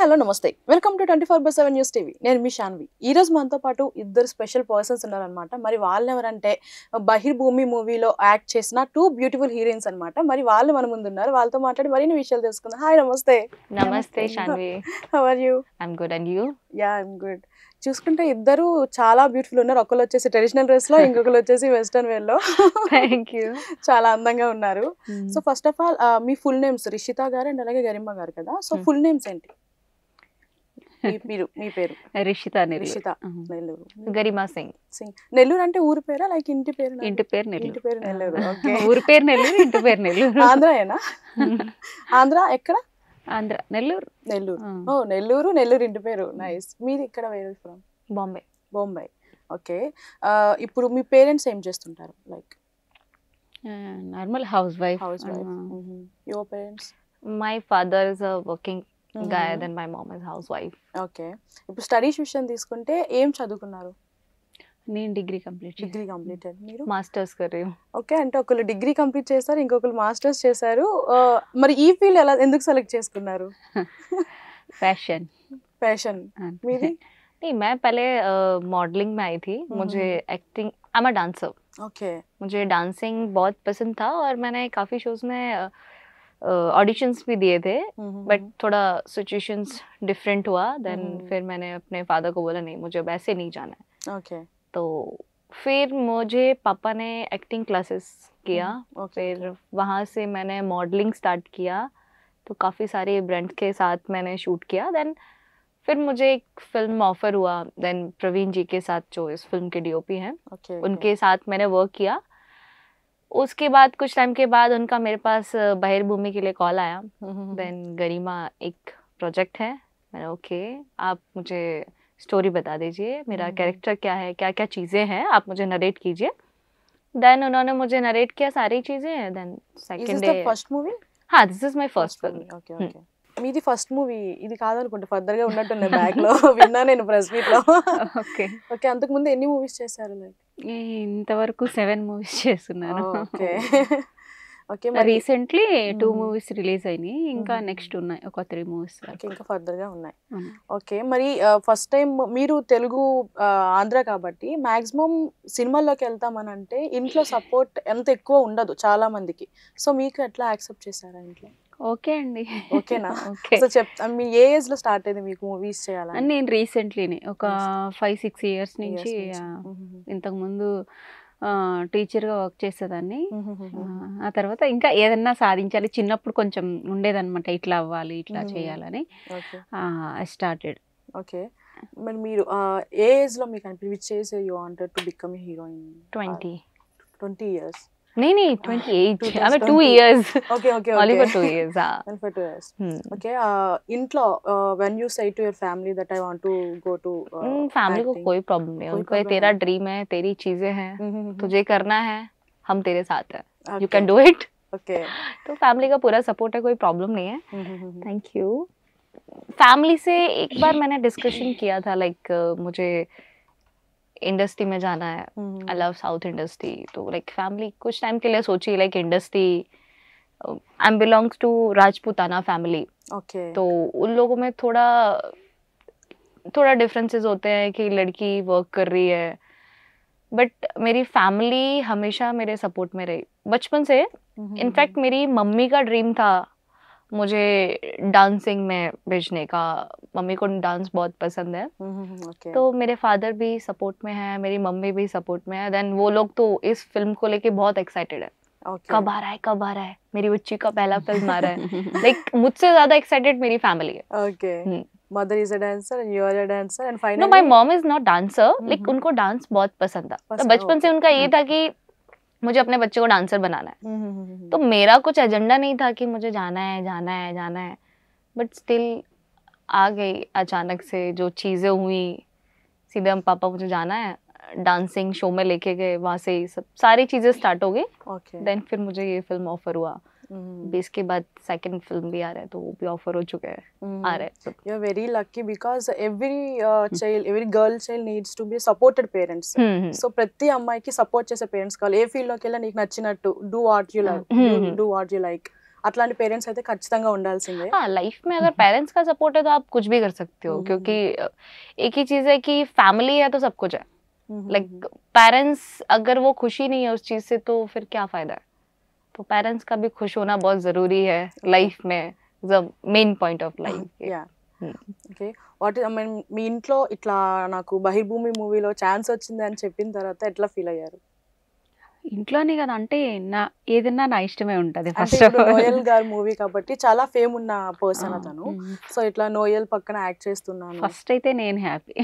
Hello నమస్తే welcome to 24/7 news TV. నేను మీ శాన్వి. ఈ రోజు మనతో పాటు ఇద్దరు స్పెషల్ పర్సన్స్ ఉన్నారనమాట. మరి వాళ్ళు ఎవరంటే బహిర్భూమి మూవీలో యాక్ట్ చేసిన టూ బ్యూటిఫుల్ హీరోయిన్స్ అనమాట. మరి వాళ్ళు మన ముందు ఉన్నారు. వాళ్ళతో మాట్లాడి మరిన్ని విషయాలు తెలుసుకుందాం. Hi namaste. Namaste Shanvi. How are you? I'm good and you? Yeah I'm good. చూసుకుంటే ఇద్దరు చాలా బ్యూటిఫుల్ ఉన్నారు. ఒకళ్ళు వచ్చేసి ట్రెడిషనల్ డ్రెస్ లో, ఇంకొకరు వచ్చేసి వెస్టర్న్ వేర్ లో. Thank you. చాలా అందంగా ఉన్నారు. సో ఫస్ట్ ఆఫ్ ఆల్ మీ full names Rishita garu and అలాగే గరిమ గారు కదా. సో ఫుల్ నేమ్స్ ఏంటి? మీ పేరు? రిషిత. రిషిత నెల్లూరు. గరిమా సింగ్. నెల్లూరు అంటే ఊరి పేరా లైక్ ఇంటి పేరు? ఇంటి పేరు నెల్లూరు. ఇంటి పేరు నెల్లూరు. ఓకే. ఊరి పేరు నెల్లూరు, ఇంటి పేరు నెల్లూరు. ఆంధ్రాయేనా? ఆంధ్ర ఎక్కడ? ఆంధ్ర నెల్లూరు. నెల్లూరు. ఓ నెల్లూరు, నెల్లూరు ఇంటి పేరు. నైస్. మీది ఇక్కడ వేరే ఫ్రమ్? బాంబే. బొంబాయి. ఓకే. ఇప్పుడు మీ పేరెంట్స్ ఏం చేస్తుంటారు? Like normal house wife. House wife. Your parents? My father is a working guy, then my mom is housewife. Okay. ఇప్పుడు స్టడీస్ విషయం తీసుకుంటే ఏం చదువుకున్నారు? నేను డిగ్రీ కంప్లీట్. Degree completed. మీరు? మాస్టర్స్ कर रही हूँ. ఓకే. అంటే ఒకళ్ళు డిగ్రీ కంప్లీట్ చేశారు, ఇంకొకరు మాస్టర్స్ చేశారు. మరి ఈ ఫీల్డ్ ఎందుకు సెలెక్ట్ చేసుకున్నారు? फैशन. ఫ్యాషన్. మీది? नहीं, मैं पहले मॉडलिंग में आई थी. मुझे acting, I am a dancer. Okay. मुझे डांसिंग बहुत पसंद था और मैंने काफ़ी शोज़ में ऑडिशंस भी दिए थे, बट थोड़ा सिचुएशंस डिफरेंट हुआ. देन फिर मैंने अपने फादर को बोला नहीं, मुझे अब ऐसे नहीं जाना है. ओके. तो फिर मुझे पापा ने एक्टिंग क्लासेस किया. फिर वहाँ से मैंने मॉडलिंग स्टार्ट किया. तो काफ़ी सारे ब्रांड के साथ मैंने शूट किया. देन फिर मुझे एक फिल्म ऑफर हुआ. देन प्रवीण जी के साथ, जो इस फिल्म के डीओपी हैं, उनके साथ मैंने वर्क किया. उसके बाद कुछ टाइम के बाद उनका मेरे पास बहिर्भूमि के लिए कॉल आया. देन गरिमा एक प्रोजेक्ट है. मैंने ओके, आप मुझे स्टोरी बता दीजिए, मेरा कैरेक्टर क्या है, क्या क्या चीज़ें हैं, आप मुझे नरेट कीजिए. देन उन्होंने मुझे नरेट किया सारी चीज़ें. Then second day. First movie? हाँ, this is my first film. Okay. Okay. మీది ఫస్ట్ మూవీ ఇది కాదనుకుంటా, ఫర్దర్ గా ఉన్నట్టున్నాయి బ్యాక్ లో. విన్నా నేను ప్రెస్ మీట్ లో. ఓకే. ఓకే. అంతకు ముందు ఎన్ని మూవీస్ చేశారు? లైక్ ఇంతవరకు 7 మూవీస్ చేస్తున్నాను. Okay. Okay. Recently 2 movies release అయినాయి. ఇంకా నెక్స్ట్ ఉన్నాయి ఒక 3 మూవీస్. ఓకే. ఇంకా ఫర్దర్ గా ఉన్నాయి. ఓకే. మరి ఫస్ట్ టైం మీరు తెలుగు ఆంధ్ర కాబట్టి మాక్సిమం సినిమాల్లోకి వెళ్తామని అంటే ఇంట్లో సపోర్ట్ ఎంత ఎక్కువ ఉండదు చాలా మందికి. సో మీకు ఎట్లా యాక్సెప్ట్ చేశారా ఇంట్లో? ఓకే అండి. ఓకేనా? ఓకే. సో మీ ఏ ఏజ్ లో స్టార్ట్ అయింది మీకు మూవీస్ చేయాలని? నేను రీసెంట్లీనే ఒక 5-6 ఇయర్స్ నుంచి. ఇంతకు ముందు టీచర్గా వర్క్ చేసేదాన్ని. ఆ తర్వాత ఇంకా ఏదన్నా సాధించాలి, చిన్నప్పుడు కొంచెం ఉండేదన్నమాట, ఇట్లా అవ్వాలి, ఇట్లా చేయాలని. I started. ఓకే. మరి మీరు ఏ ఏజ్ లో మీకు అనిపి which age you wanted to become a heroine? 20 years. नहीं 28. I'm 2 years. Okay. Only for 2 years. Only for 2 years. Okay. इंట్లో when you say to your family that I want to go to family को कोई problem नहीं. उनको तेरा dream है, तेरी चीजें हैं, तुझे करना है, हम तेरे साथ हैं, you can do it. Okay. तो फैमिली का पूरा सपोर्ट है, कोई प्रॉब्लम नहीं है. Thank you. फैमिली से एक बार मैंने डिस्कशन किया था, लाइक मुझे इंडस्ट्री में जाना है. I love south industry. तो लाइक फैमिली कुछ टाइम के लिए सोची, like industry, I am belongs to Rajputana फैमिली. ओके. तो उन लोगों में थोड़ा डिफरेंसेस होते हैं कि लड़की वर्क कर रही है, बट मेरी फैमिली हमेशा मेरे सपोर्ट में रही बचपन से. इनफैक्ट मेरी मम्मी का ड्रीम था मुझे डांसिंग में भेजने का. मम्मी को डांस बहुत पसंद है. तो मेरे फादर भी सपोर्ट में है, मेरी मम्मी भी सपोर्ट में है. देन वो लोग तो इस फिल्म को लेके बहुत एक्साइटेड है. कब आ रहा है, मेरी बच्ची का पहला फिल्म आ रहा है. लाइक मुझसे ज्यादा एक्साइटेड मेरी फैमिली है. Okay. Mother is a dancer and you are a dancer and finally. No, my mom is not dancer. Like उनको डांस बहुत पसंद था. तो बचपन से उनका ये था कि मुझे अपने बच्चे को डांसर बनाना है. तो मेरा कुछ एजेंडा नहीं था कि मुझे जाना है, बट स्टिल आ गई अचानक से जो चीज़ें हुई. सीधे हम पापा मुझे जाना है, डांसिंग शो में लेके गए, वहाँ से सब सारी चीज़ें स्टार्ट हो गई. देन फिर मुझे ये फिल्म ऑफर हुआ. इसके बाद सेकंड फिल्म भी आ रहा है, तो वो भी ऑफर हो चुके हैं, आ रहे हैं. You are very lucky because every girl child needs to be supported parents. So ప్రతి అమ్మాయికి సపోర్ట్ చేసే పేరెంట్స్ కావాలి. ఏ ఫీల్డ్ లోకి వెళ్ళా నీకు నచ్చినట్టు డూ వాట్ యు లైక్. అట్లాంటి పేరెంట్స్ అయితే ఖచ్చితంగా ఉండాల్సిందే. हाँ, लाइफ में अगर पेरेंट्स का सपोर्ट है तो आप कुछ भी कर सकते हो, क्योंकि एक ही चीज है कि फैमिली है तो सब कुछ है. लाइक पेरेंट्स अगर वो खुशी नहीं है उस चीज से तो फिर क्या फायदा है. तो पेरेंट्स का भी खुश होना बहुत जरूरी है लाइफ में, the main point of life. Yeah okay. What I mean మీ ఇంట్లో ఇట్లా నాకు బహిర్భూమి మూవీలో ఛాన్స్ వచ్చింది అని చెప్పిన తర్వాత ఎట్లా ఫీల్ అయ్యారు? ఇంట్లోనే కదా, అంటే నా ఏదన్నా నా ఇష్టమే ఉంటది అంటే ఫస్ట్ ఇప్పుడు నోయల్ గారి మూవీ కాబట్టి చాలా ఫేమ్ ఉన్న పర్సన్ అతను. సో ఇట్లా నోయల్ పక్కన యాక్ట్ చేస్తున్నాను. ఫస్ట్ అయితే నేను హ్యాపీ.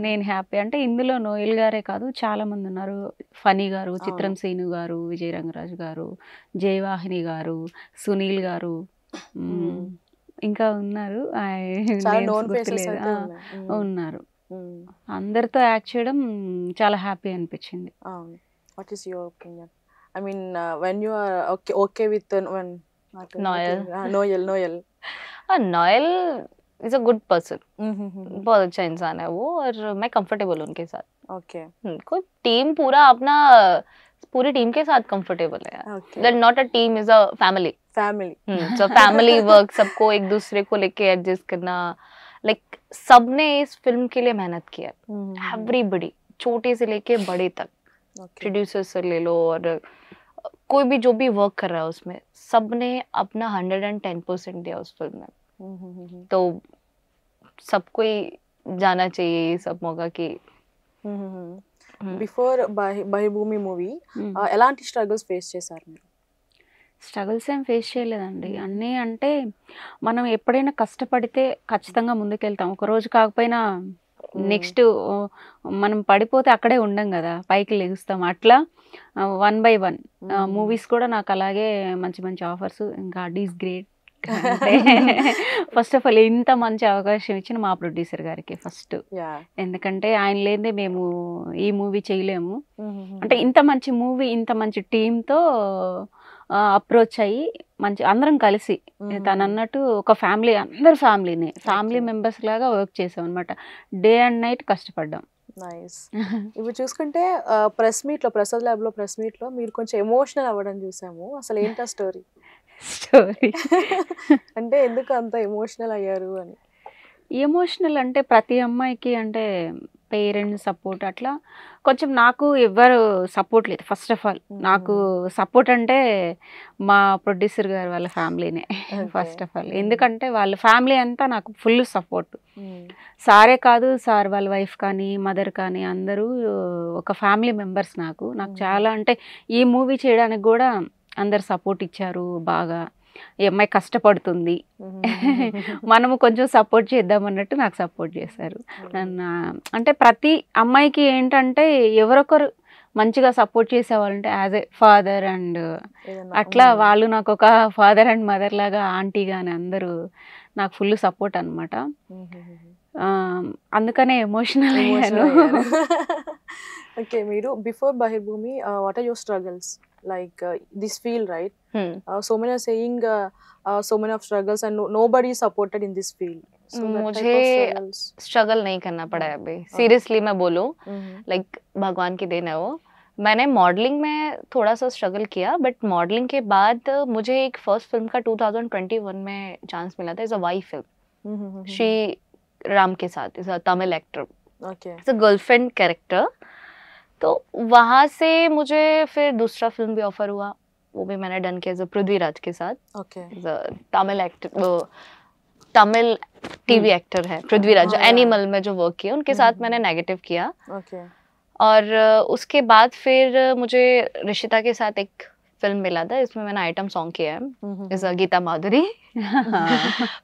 నేను హ్యాపీ అంటే ఇందులో నోయల్ గారే కాదు, చాలా మంది ఉన్నారు. ఫనీ గారు, చిత్రం శ్రీను గారు, విజయ రంగరాజు గారు, జయవాహిని గారు, సునీల్ గారు, ఇంకా ఉన్నారు, చాలా names known faces గుర్తులేదు. అయితే ఉన్నాయి. ఉన్నారు. అందరితో యాక్ట్ చేయడం చాలా హ్యాపీ అనిపించింది. What is your opinion? I mean when you are okay with Noel. Noel Noel is a good person, बहुत अच्छा इंसान है वो, और मैं कंफर्टेबल हूँ उनके साथ. ఓకే कोई टीम पूरा अपना पूरी टीम के साथ कंफर्टेबल है. Okay. That not a team, is a family. Family. So family work, सबको एक दूसरे को लेके एडजस्ट करना. लाइक सबने इस फिल्म के लिए मेहनत किया, एवरीबडी, छोटे से लेके बड़े तक. प्रोड्यूसर से ले लो और कोई भी जो भी वर्क कर रहा है उसमें सबने अपना 110% दिया उस फिल्म में. तो सबको ही जाना चाहिए ये सब मौका की. బిఫోర్ బహిర్భూమి మూవీ ఎలాంటి స్ట్రగుల్స్ ఫేస్ చేశారు మీరు? స్ట్రగుల్స్ ఏం ఫేస్ చేయలేదండి. అన్నీ అంటే మనం ఎప్పుడైనా కష్టపడితే ఖచ్చితంగా ముందుకెళ్తాం. ఒక రోజు కాకపోయినా నెక్స్ట్ మనం పడిపోతే అక్కడే ఉండం కదా, పైకి లెగుస్తాం. అట్లా 1 by 1 మూవీస్ కూడా నాకు అలాగే మంచి మంచి ఆఫర్స్. ఇంకా is great. First of all ఇంత మంచి అవకాశం ఇచ్చిన మా ప్రొడ్యూసర్ గారికి ఫస్ట్, ఎందుకంటే ఆయన లేదే మేము ఈ మూవీ చేయలేము. అంటే ఇంత మంచి మూవీ, ఇంత మంచి టీంతో అప్రోచ్ అయ్యి మంచి అందరం కలిసి తను అన్నట్టు ఒక ఫ్యామిలీ, అందరు ఫ్యామిలీ మెంబర్స్ లాగా వర్క్ చేసాం అనమాట. డే అండ్ నైట్ కష్టపడ్డాం. నైస్. ఇప్పుడు చూసుకుంటే ప్రెస్ మీట్లో, ప్రసాద్ ల్యాబ్లో ప్రెస్ మీట్లో మీరు కొంచెం ఎమోషనల్ అవ్వడం చూసాము. అసలు ఏంటా స్టోరీ? అంటే ఎందుకు అంత ఎమోషనల్ అయ్యారు అని? ఎమోషనల్ అంటే ప్రతి అమ్మాయికి అంటే పేరెంట్స్ సపోర్ట్ అట్లా కొంచెం, నాకు ఎవ్వరు సపోర్ట్ లేదు. ఫస్ట్ ఆఫ్ ఆల్ నాకు సపోర్ట్ అంటే మా ప్రొడ్యూసర్ గారు వాళ్ళ ఫ్యామిలీనే ఫస్ట్ ఆఫ్ ఆల్. ఎందుకంటే వాళ్ళ ఫ్యామిలీ అంతా నాకు ఫుల్ సపోర్ట్. సారే కాదు, సార్ వాళ్ళ వైఫ్ కానీ మదర్ కానీ అందరూ ఒక ఫ్యామిలీ మెంబర్స్. నాకు చాలా అంటే ఈ మూవీ చేయడానికి కూడా అందరు సపోర్ట్ ఇచ్చారు బాగా. ఈ అమ్మాయి కష్టపడుతుంది, మనము కొంచెం సపోర్ట్ చేద్దాం అన్నట్టు నాకు సపోర్ట్ చేశారు. అంటే ప్రతి అమ్మాయికి ఏంటంటే ఎవరొకరు మంచిగా సపోర్ట్ చేసేవాళ్ళంటే యాజ్ ఏ ఫాదర్ అండ్ అట్లా వాళ్ళు నాకు ఒక ఫాదర్ అండ్ మదర్ లాగా, ఆంటీ కానీ అందరూ నాకు ఫుల్ సపోర్ట్ అనమాట. అందుకనే ఎమోషనల్ అయ్యాను. ఓకే. మీరు before Bahirbhoomi what are your struggles? Like this field, right? So many are saying so many of struggles and nobody is supported in this field. So मुझे struggle नहीं करना पड़ा है अभी. सीरियसली मैं बोलूं, लाइक भगवान की देन है वो. मैंने मॉडलिंग में थोड़ा सा स्ट्रगल किया, बट मॉडलिंग के बाद मुझे एक फर्स्ट फिल्म का 2021 में चांस मिला था. Is a Y film Shri Ram के साथ. Is a Tamil actor. Okay. Is a girlfriend character. तो वहाँ से मुझे फिर दूसरा फिल्म भी ऑफर हुआ, वो भी मैंने डन किया पृथ्वीराज के साथ. Okay. Tamil actor, Tamil TV actor है पृथ्वीराज, जो एनिमल में जो वर्क किया उनके साथ मैंने नेगेटिव किया. Okay. और उसके बाद फिर मुझे ऋषिता के साथ एक फिल्म मिला था, इसमें मैंने आइटम सॉन्ग किया है, इज गीता माधुरी.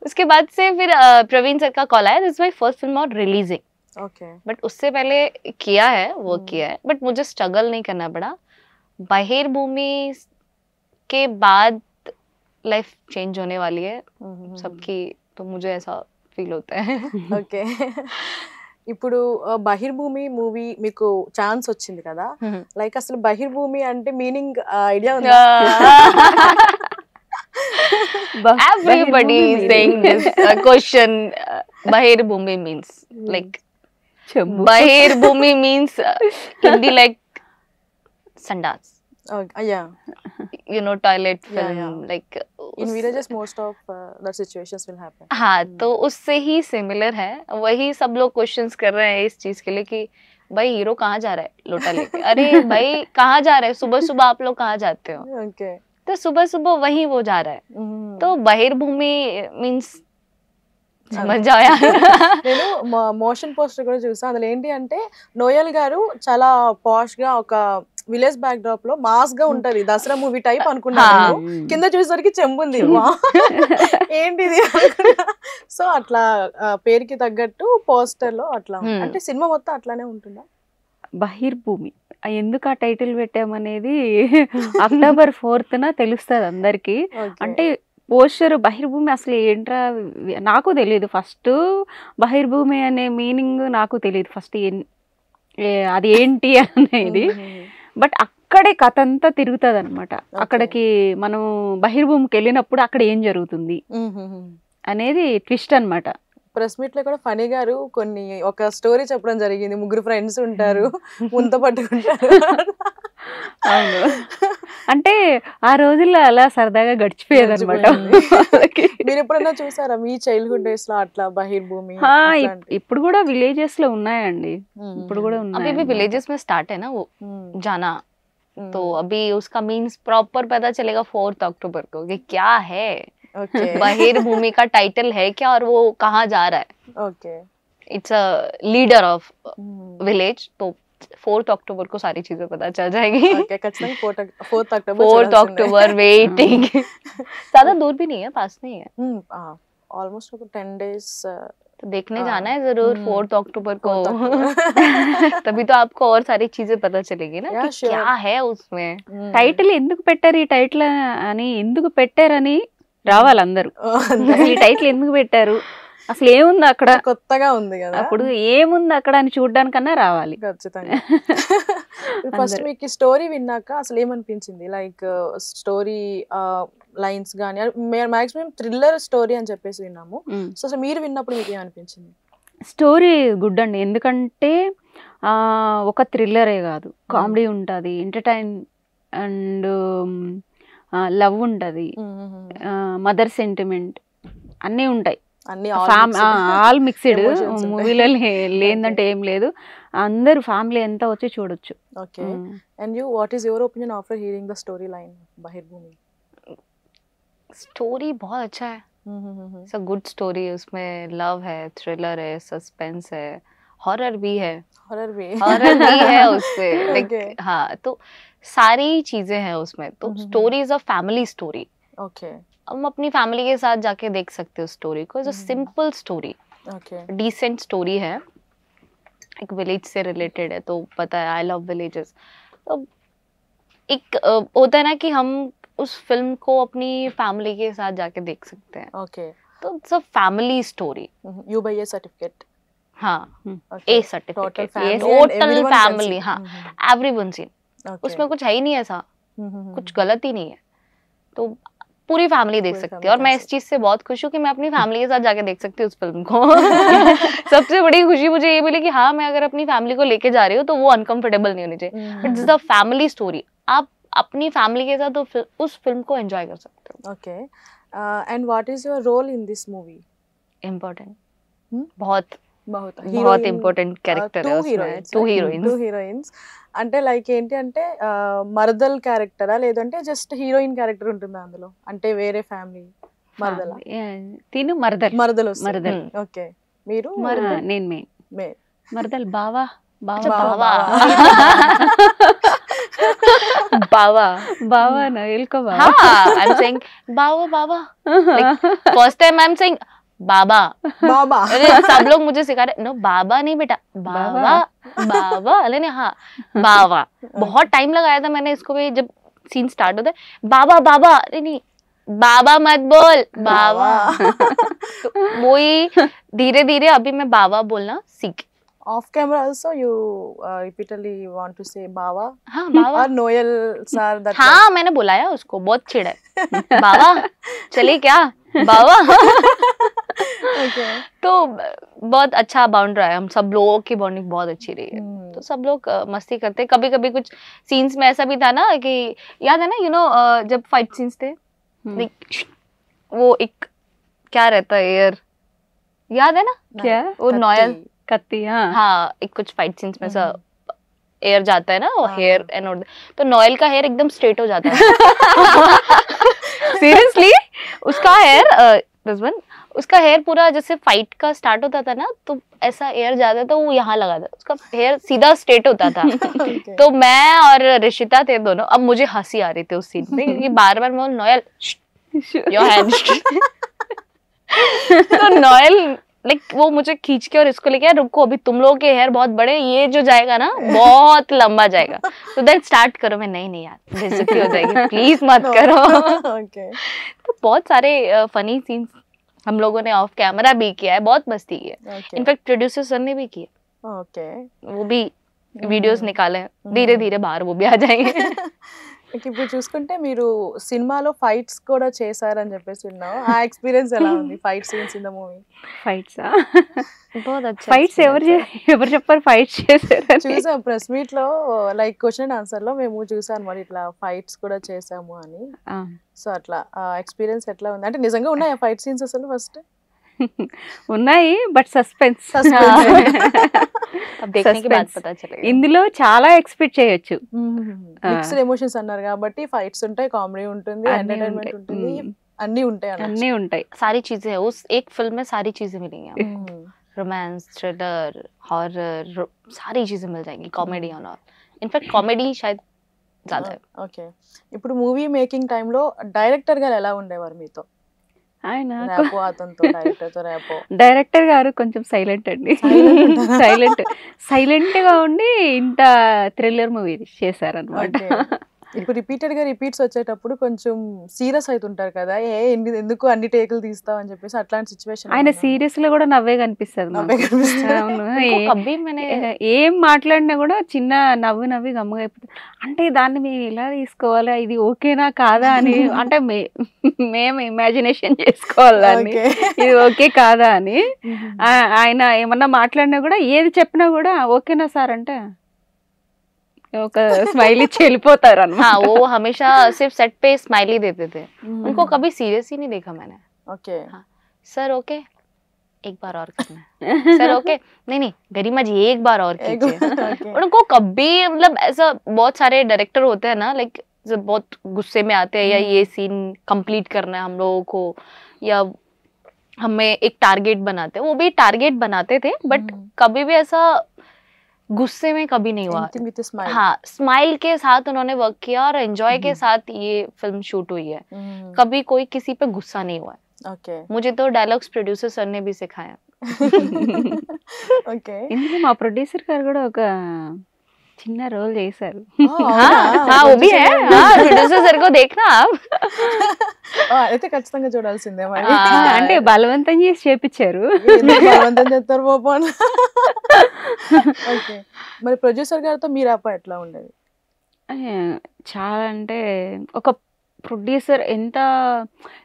उसके बाद से फिर प्रवीण सर का कॉल आया, this is my first film और रिलीजिंग. Okay. बट उससे पहले किया है, वर्क किया है, बट मुझे स्ट्रगल नहीं करना पड़ा. बहिर्भूमि के बाद लाइफ चेंज होने वाली है सबकी, तो मुझे ऐसा फील होता है. ఓకే. ఇప్పుడు బహిర్భూమి మూవీ మీకు ఛాన్స్ వచ్చింది కదా, లైక్ అసలు బహిర్భూమి అంటే మీనింగ్ ఐడియా ఉందా? Everybody is saying this question. Bahirabhumi means like Bahirabhumi means Hindi like sandas. Yeah. Toilet Yeah, yeah. Film like In villages, most of the situations will happen. हाँ तो उससे ही similar है. वही सब लोग क्वेश्चंस कर रहे हैं इस चीज के लिए कि भाई हीरो कहाँ जा रहा है लोटा लेके. अरे भाई कहाँ जा रहे हैं, सुबह सुबह आप लोग कहाँ जाते हो. Okay. तो सुबह सुबह वही वो जा रहा है. तो बहिर्भूमि मीन्स समझ जाओ यार. నేను మోషన్ పోస్టర్ కూడా చూసాను. అందులో ఏంటి అంటే నోయల్ గారు చాలా పాష్ గా ఒక విలేజ్ బ్యాక్ డ్రాప్ లో మాస్ గా ఉంటది, దసరా మూవీ టైప్ అనుకున్నాను. కింద చూసేసరికి చెంబుంది. ఏంటిది సో అట్లా పేరుకి తగ్గట్టు పోస్టర్ లో అట్లా అంటే సినిమా మొత్తం అట్లానే ఉంటుందా? బహిర్భూమి ఎందుకు ఆ టైటిల్ పెట్టామనేది అక్టోబర్ 4th తెలుస్తుంది అందరికి. అంటే పోస్టర్ బహిర్భూమి అసలు ఏంట్రా నాకు తెలియదు. ఫస్ట్ బహిర్భూమి అనే మీనింగ్ నాకు తెలియదు ఫస్ట్ అది ఏంటి అనేది. బట్ అక్కడే కథ అంతా తిరుగుతుంది అనమాట. అక్కడికి మనం బహిర్భూమికి వెళ్ళినప్పుడు అక్కడ ఏం జరుగుతుంది అనేది ట్విస్ట్ అనమాట. ప్రెస్ మీట్ లో కూడా ఫనీ గారు కొన్ని ఒక స్టోరీ చెప్పడం జరిగింది. 3 ఫ్రెండ్స్ ఉంటారు, ముంత పట్టుకుంటారు. అవును, అంటే ఆ రోజుల్లో అలా సరదాగా గడిచిపోయేది అనమాట. మీరు ఎప్పుడైనా చూసారా మీ చైల్డ్హుడ్ డేస్ లో అట్లా బహిర్భూమి? ఇప్పుడు కూడా విలేజెస్ లో ఉన్నాయండి, ఇప్పుడు కూడా ఉన్నాయి. अभी भी विलेजेस में स्टार्ट है ना वो जाना. तो अभी उसका मीन्स प्रॉपर पता चलेगा 4th अक्टूबर को कि क्या है बहिर्भूमि का टाइटल है क्या और वो कहाँ जा रहा है. Okay, it's a leader of village. तो 4th अक्टूबर को सारी चीजें पता चल जाएगी. ओके, ఖచ్చితంగా 4th अक्टूबर 4th अक्टूबर वेटिंग. ज्यादा दूर भी नहीं है, पास नहीं है. Almost 10 days. तो देखने जाना है जरूर 4th अक्टूबर को. तभी तो आपको और सारी चीजें पता चलेगी ना कि क्या है उसमें. టైటిల్ ఎందుకు పెట్టారు, ఈ టైటిల్ అని ఎందుకు పెట్టారని రావాలి అందరూ. ఈ టైటిల్ ఎందుకు పెట్టారు, అసలు ఏముంది అక్కడ, కొత్తగా ఉంది కదా, అప్పుడు ఏముంది అక్కడ అని చూడడానికన్నా రావాలి. ఖచ్చితంగా. ఫస్ట్ మీకు స్టోరీ విన్నాక అసలు ఏమనిపించింది? లైక్ స్టోరీ లైన్స్ కానీ మాక్సిమం థ్రిల్లర్ స్టోరీ అని చెప్పేసి విన్నాము. సో అసలు మీరు విన్నప్పుడు మీకు ఏమనిపించింది? స్టోరీ గుడ్ అండి, ఎందుకంటే ఒక థ్రిల్లరే కాదు, కామెడీ ఉంటుంది, ఎంటర్టైన్ అండ్ లవ్ ఉంటుంది, మదర్ సెంటిమెంట్ అన్నీ ఉంటాయి. ఆల్ మిక్స్డ్ మూవీలో లేదంటే ఏం లేదు, అందరు ఫ్యామిలీ అంతా వచ్చి చూడొచ్చు. Okay, and you what is your opinion after hearing the story line Bahirbhoomi? Story बहुत अच्छा है. It's a good story. उसमें लव है, थ्रिलर है, सस्पेंस है, हॉरर भी है. हॉरर भी है उसमें. लाइक हाँ, तो सारी चीजें हैं उसमें. तो story is a family story. Okay, हम अपनी फैमिली के साथ जाके देख सकते हो स्टोरी को. It's a simple story, decent story है, एक विलेज से रिलेटेड है. तो पता है आई लव विलेजेस. तो एक होता है ना कि हम उस फिल्म को अपनी फैमिली के साथ जाके देख सकते हैं. ओके, तो it's a family story. U by A certificate. हाँ, ए सर्टिफिकेट, टोटल फैमिली. हाँ, एवरीवन सीन. उसमें कुछ है ही नहीं ऐसा, कुछ गलत ही नहीं है. तो पूरी फैमिली देख सकती है. और मैं इस चीज से बहुत खुश हूँ कि मैं अपनी फैमिली के साथ जाके देख सकती हूँ उस फिल्म को. सबसे बड़ी खुशी मुझे ये मिली कि हाँ, मैं अगर अपनी फैमिली को लेके जा रही हूँ तो वो अनकंफर्टेबल नहीं होनी चाहिए. It's the family story. आप अपनी फैमिली के साथ उस फिल्म को एंजॉय कर सकते हो. Okay, and what is your role in this movie? Important, बहुत बहुत इम्पोर्टेंट कैरेक्टर है उसमें. 2 हीरोइన్స్. అంటే లైక్ ఏంటి అంటే మరదల్ క్యారెక్టరా లేదంటే జస్ట్ హీరోయిన్ క్యారెక్టర్ ఉంటుందా అందులో? అంటే వేరే ఫ్యామిలీ మరదలా? తిను మరదలు. ఓకే, మీరు? నేను మెయిన్ మరదల్. బావా బావా నా ఎల్కో బావా. I'm saying Baba. Like, first time I'm saying बाबा. सब लोग मुझे सिखा रहे, नो बाबा नहीं बेटा, बाबा अरे नहीं, हाँ बाबा. बहुत टाइम लगाया था मैंने इसको भी. जब सीन स्टार्ट होता है बाबा, अरे नहीं बाबा मत बोल, बाबा. तो वही धीरे धीरे अभी मैं बाबा बोलना सीख. Off camera also you repeatedly want to say बाबा. हाँ बाबा. और नोयल सर that. हाँ मैंने बुलाया उसको, बहुत चिढ़ा है. बाबा चले क्या बाबा. तो बहुत अच्छा बाउंड रहा है, हम सब लोगों की बॉन्डिंग बहुत अच्छी रही है. तो सब लोग मस्ती करते. कभी कभी कुछ सीन्स में ऐसा भी था ना कि याद है ना, जब फाइट सीन्स थे, like, वो एक क्या रहता है एयर, याद है ना, क्या वो नॉयल कत्ती. हाँ, एक कुछ फाइट सीन्स में सा एयर जाता है ना, वो हेयर एंड और तो नॉयल का हेयर एकदम स्ट्रेट हो जाता है. सीरियसली उसका हेयर उसका हेयर पूरा जैसे फाइट का स्टार्ट होता था ना, तो ऐसा एयर जाता था, वो यहाँ लगा था, उसका हेयर सीधा स्ट्रेट होता था. तो मैं और ऋषिता थे दोनों. अब मुझे हंसी आ रही थी उस सीन पे क्योंकि बार बार मैं नॉयल योर हैंड. तो नॉयल लाइक वो मुझे खींच के और इसको लेके यार रुको, अभी तुम लोगों के हेयर बहुत बड़े, ये जो जाएगा ना बहुत लंबा जाएगा, तो देन स्टार्ट करो. मैं नहीं यार बेइज्जती हो जाएगी, प्लीज मत करो. तो बहुत सारे फनी सीन्स हम लोगों ने ऑफ कैमरा भी किया है, बहुत मस्ती की है. इनफैक्ट प्रोड्यूसर सर ने भी की है, वो भी వీడియోస్ నికాలే, ధీరే ధీరే బాహర్ वो भी आ जाएंगे. ఇప్పుడు చూసుకుంటే మీరు సినిమాలో ఫైట్స్ కూడా చేశారని చెప్పేసి విన్నాం. ఆ ఎక్స్పీరియన్స్ ఎలా ఉంది, fight scenes in the movie? Fights बहुत अच्छा ఫైట్స్ ఎవరు చెప్పారు ఫైట్స్ చేశారు? చూసాం ప్రెస్ మీట్ లో, లైక్ క్వశ్చన్ అండ్ ఆన్సర్ లో మేము చూసాను మరి ఇట్లా ఫైట్స్ కూడా చేసాము అని. సో అట్లా ఎక్స్పీరియన్స్ ఎట్లా ఉంది, అంటే నిజంగా ఉన్నాయా ఫైట్ సీన్స్ అసలు? ఫస్ట్ ఉన్నాయి, బట్ సస్పెన్స్. ఇందులో చాలా ఎక్స్పెక్ట్ చేయొచ్చు. మిక్స్డ్ ఎమోషన్స్ అన్నారు కాబట్టి ఫైట్స్ ఉంటాయి, కామెడీ ఉంటుంది, ఎంటర్టైన్మెంట్ ఉంటుంది, అన్ని ఉంటాయి. అన్ని ఉంటాయి. सारी चीजें है उस एक फिल्म में, सारी चीजें मिलेंगी आपको. रोमांस, थ्रिलर, हॉरर, सारी चीजें मिल जाएंगी, कॉमेडी और इनफैक्ट कॉमेडी शायद ज्यादा है. ఓకే, ఇప్పుడు మూవీ మేకింగ్ టైంలో డైరెక్టర్ గారు ఎలా ఉండేవారు మీతో? ఆయన ర్యాపో, అతనితో డైరెక్టర్ తో ర్యాపో? డైరెక్టర్ గారు కొంచెం సైలెంట్ అండి. సైలెంట్ గా ఉండి ఇంత థ్రిల్లర్ మూవీ చేశారనమాట. ఇప్పుడు రిపీటెడ్ గా రిపీట్స్ వచ్చేటప్పుడు కొంచెం సీరియస్ అవుతుంటారు కదా, ఎందుకు అన్ని టేకులు తీస్తావు అని చెప్పేసి, అట్లాంటి సిచ్యువేషన్? ఆయన సీరియస్ లో కూడా నవ్వే కనిపిస్తుంది. ఏం మాట్లాడినా కూడా చిన్న నవ్వి గమ్ముగా అయిపోతుంది. అంటే దాన్ని మేము ఎలా తీసుకోవాలా, ఇది ఓకేనా కాదా అని, అంటే మేము ఇమాజినేషన్ చేసుకోవాలి దాన్ని, ఇది ఓకే కాదా అని. ఆయన ఏమన్నా మాట్లాడినా కూడా, ఏది చెప్పినా కూడా ఓకేనా సార్ అంటే ఒక స్మైల్ ఇచ్చి వెళ్ళిపోతారు అన్నమాట. हाँ, वो हमेशा सिर्फ सेट पे स्माइली देते थे. उनको कभी सीरियस ही नहीं देखा मैंने. ओके, सर ओके, एक बार और करना है. सर ओके, नहीं गरिमा जी एक बार और कीजिए. उनको कभी, मतलब ऐसा बहुत सारे डायरेक्टर होते हैं ना, लाइक जब बहुत गुस्से में आते हैं या ये सीन कंप्लीट करना है हम लोगों को, या हमें एक टारगेट बनाते हैं, वो भी टारगेट बनाते थे, बट कभी भी ऐसा गुस्से में कभी नहीं हुआ. हाँ, स्माइल के साथ उन्होंने वर्क किया और एंजॉय के साथ ये फिल्म शूट हुई है. कभी कोई किसी पे गुस्सा नहीं हुआ है. ఓకే, मुझे तो डायलॉग्स प्रोड्यूसर सर ने भी सिखाया. ఓకే. ఇందులో మా ప్రొడ్యూసర్ గారు కూడా ఒక చిన్న రోల్ చేశారు. हाँ, वो भी है. प्रोड्यूसर सर को देखना आप. అయితే ఖచ్చితంగా చూడాల్సిందే మరి. అంటే బలవంతం చేసి చేపించారు. బలవంతం చేస్తారు పోపన్. ఓకే, మరి ప్రొడ్యూసర్ గారితో మీ ర్యాపో ఎట్లా ఉండేది? చాలా అంటే, ఒక ప్రొడ్యూసర్ ఎంత,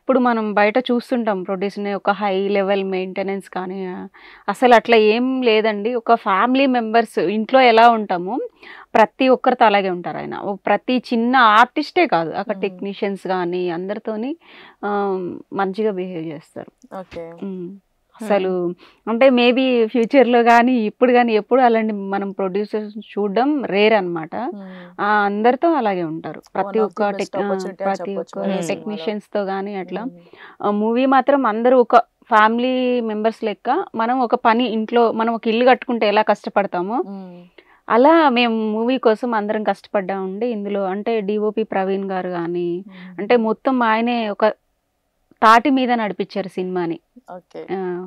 ఇప్పుడు మనం బయట చూస్తుంటాం ప్రొడ్యూసర్ని ఒక హై లెవెల్ మెయింటెనెన్స్ కానీ, అసలు అట్లా ఏం లేదండి. ఒక ఫ్యామిలీ మెంబర్స్ ఇంట్లో ఎలా ఉంటామో ప్రతి ఒక్కరితో అలాగే ఉంటారు. ఆయన ప్రతి చిన్న ఆర్టిస్టే కాదు, అక్కడ టెక్నీషియన్స్ కానీ అందరితోని మంచిగా బిహేవ్ చేస్తారు. ఓకే, అసలు అంటే మేబీ ఫ్యూచర్లో కానీ ఇప్పుడు కానీ ఎప్పుడు అలాంటి మనం ప్రొడ్యూసర్స్ చూడడం రేర్ అనమాట. అందరితో అలాగే ఉంటారు, ప్రతి ఒక్క టెక్నీషియన్స్తో కానీ అట్లా. మూవీ మాత్రం అందరూ ఒక ఫ్యామిలీ మెంబర్స్ లెక్క. మనం ఒక పని ఇంట్లో, మనం ఒక ఇల్లు కట్టుకుంటే ఎలా కష్టపడతామో అలా మేము మూవీ కోసం అందరం కష్టపడ్డామండి. ఇందులో అంటే డిఓపి ప్రవీణ్ గారు కానీ, అంటే మొత్తం ఆయనే ఒక తాటి మీద నడిపించారు సినిమాని.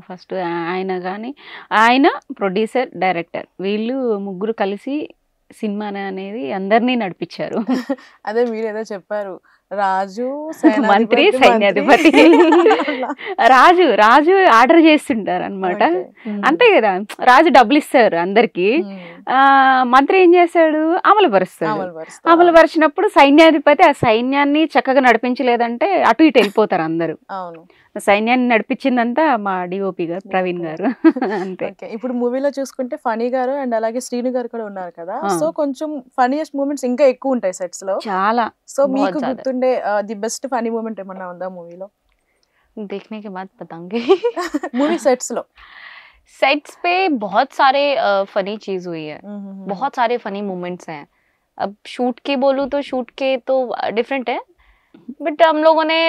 ఫస్ట్ ఆయన కానీ, ఆయన ప్రొడ్యూసర్, డైరెక్టర్, వీళ్ళు ముగ్గురు కలిసి సినిమా అనేది అందరినీ నడిపించారు. అదే మీరు ఏదో చెప్పారు, రాజు మంత్రి సైన్యాధిపతి రాజు రాజు ఆర్డర్ చేస్తుంటారు అనమాట. అంతే కదా, రాజు డబ్బులు ఇస్తారు అందరికి, మంత్రి ఏం చేస్తాడు అమలుపరుస్తాడు. అమలుపరిచినప్పుడు సైన్యాధిపతి ఆ సైన్యాన్ని చక్కగా నడిపించలేదంటే అటు ఇటు వెళ్ళిపోతారు అందరూ. సైన్యాన్ని నడిపించిందంతా మా డిఓపి గారు ప్రవీణ్ గారు. అంతే. ఇప్పుడు మూవీలో చూసుకుంటే ఫనీ గారు అండ్ అలాగే శ్రీను గారు కూడా ఉన్నారు కదా, సో కొంచెం ఫనీయెస్ట్ మూమెంట్స్ ఇంకా ఎక్కువ ఉంటాయి సెట్స్ లో చాలా. సో మీకు గుర్తుండే ది బెస్ట్ ఫనీ మూమెంట్ ఏమన్నా ఉందా మూవీలో? देखने के बाद बताऊंगी. मूवी सेट्स लो, सेट्स पे बहुत सारे फनी चीज हुई है, बहुत सारे फनी मोमेंट्स हैं. अब शूट के बोलूँ तो शूट के तो डिफरेंट है, बट हम लोगों ने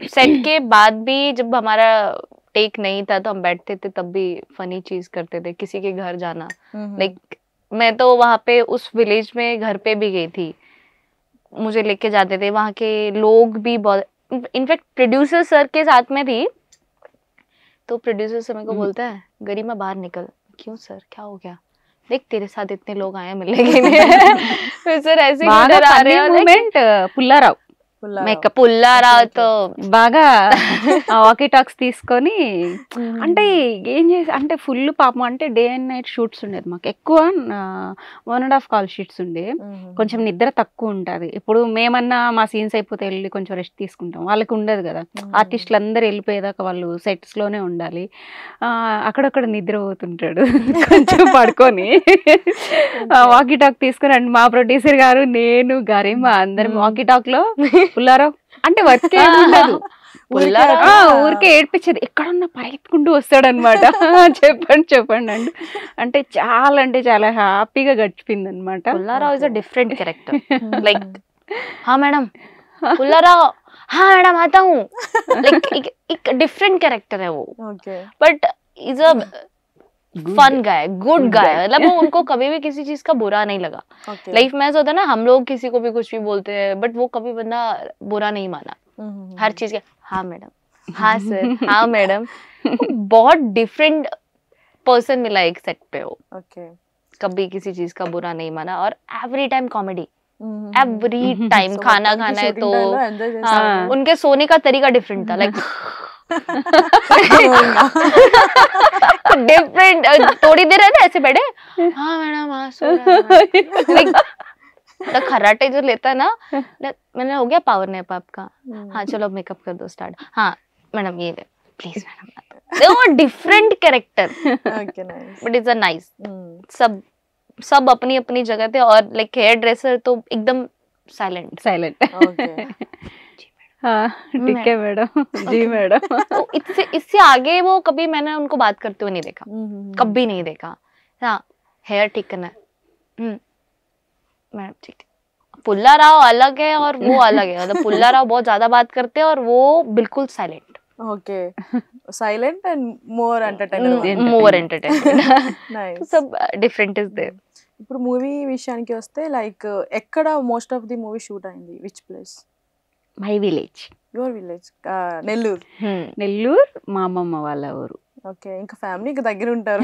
सेट के बाद भी जब हमारा टेक नहीं था तो हम बैठते थे तब भी फनी चीज करते थे. किसी के घर जाना, लाइक मैं तो वहाँ पे उस विलेज में घर पे भी गई थी, मुझे लेके जाते थे. वहाँ के लोग भी बहुत, इनफैक्ट प्रोड्यूसर सर के साथ में थी तो प्रोड्यूसर सर मेरे को बोलता है गरिमा बाहर निकल. क्यों सर, क्या हो गया? देख तेरे साथ इतने लोग आए मिलेंगे नहीं. सर ऐसे బాగా funny moment Pullarao. Makeup Pullarao తో బాగా వాకీ టాక్స్ తీసుకొని, అంటే ఏం చేసి అంటే ఫుల్ పాపం, అంటే డే అండ్ నైట్ షూట్స్ ఉండేది మాకు. ఎక్కువ 1.5 కాల్ షీట్స్ ఉండే, కొంచెం నిద్ర తక్కువ ఉంటుంది. ఇప్పుడు మేమన్నా మా సీన్స్ అయిపోతే వెళ్ళి కొంచెం రెస్ట్ తీసుకుంటాం, వాళ్ళకి ఉండదు కదా. ఆర్టిస్టులు అందరూ వెళ్ళిపోయేదాకా వాళ్ళు సెట్స్ లోనే ఉండాలి. అక్కడక్కడ నిద్ర పోతుంటాడు కొంచెం పడుకొని. వాకీ టాక్ తీసుకొని, అండ్ మా ప్రొడ్యూసర్ గారు, నేను, గరిమా అందరం వాకీ టాక్ లో పుల్లారావు అంటే వర్క్ ఉండదు, ఊరికే ఏడ్పించేది, ఎక్కడున్నా పరిగెత్తుకుంటూ వస్తాడు అనమాట. చెప్పండి అంటే చాలా హ్యాపీగా గడిచిపోయింది అనమాట. Pullarao is a different character. Like హా మేడం, పుల్లారావు हाँ मैडम आता हूँ, लाइक एक डिफरेंट कैरेक्टर है वो, but is a fun guy, good guy. मतलब वो उनको कभी भी किसी चीज का बुरा नहीं लगा. लाइफ में ऐसा होता है ना, हम लोग किसी को भी कुछ भी बोलते हैं, बट वो कभी बंदा बुरा नहीं माना. हर चीज के हाँ मैडम, हाँ सर, हाँ मैडम. बहुत डिफरेंट पर्सन मिला एक सेट पे वो. कभी किसी चीज का बुरा नहीं माना, और every time comedy, every time. खाना खाना है तो उनके सोने का तरीका डिफरेंट था, लाइक डिफरेंट. थोड़ी देर है ना ऐसे बैठे, हाँ मैडम हाँ सो लाइक खर्राटे जो लेता है ना, मैंने हो गया पावर नैप आपका, हाँ चलो मेकअप कर दो स्टार्ट, हाँ मैडम ये ले प्लीज मैडम. वो different character, but it's a nice. सब अपनी अपनी जगह थे, और लाइक हेयर ड्रेसर तो एकदम साइलेंट. हाँ ठीक है मैडम, जी मैडम. तो इससे आगे वो कभी मैंने उनको बात करते हुए नहीं देखा, कभी नहीं देखा. हाँ हेयर ठीक करना है मैडम ठीक है. पुल्लाराव अलग है और वो अलग है. मतलब पुल्लाराव बहुत ज्यादा बात करते हैं और वो बिल्कुल silent. Okay, silent and more entertainer. Nice. सब डिफरेंट इज देयर. ఇప్పుడు మూవీ విషయానికి వస్తే, లైక్ ఎక్కడ most of the movie shoot అయింది? Which place? My village. Your village Nellore. Nellore మా అమ్మమ్మ వాళ్ళ ఊరు. ఓకే, ఇంకా ఫ్యామిలీకి దగ్గర ఉంటారు.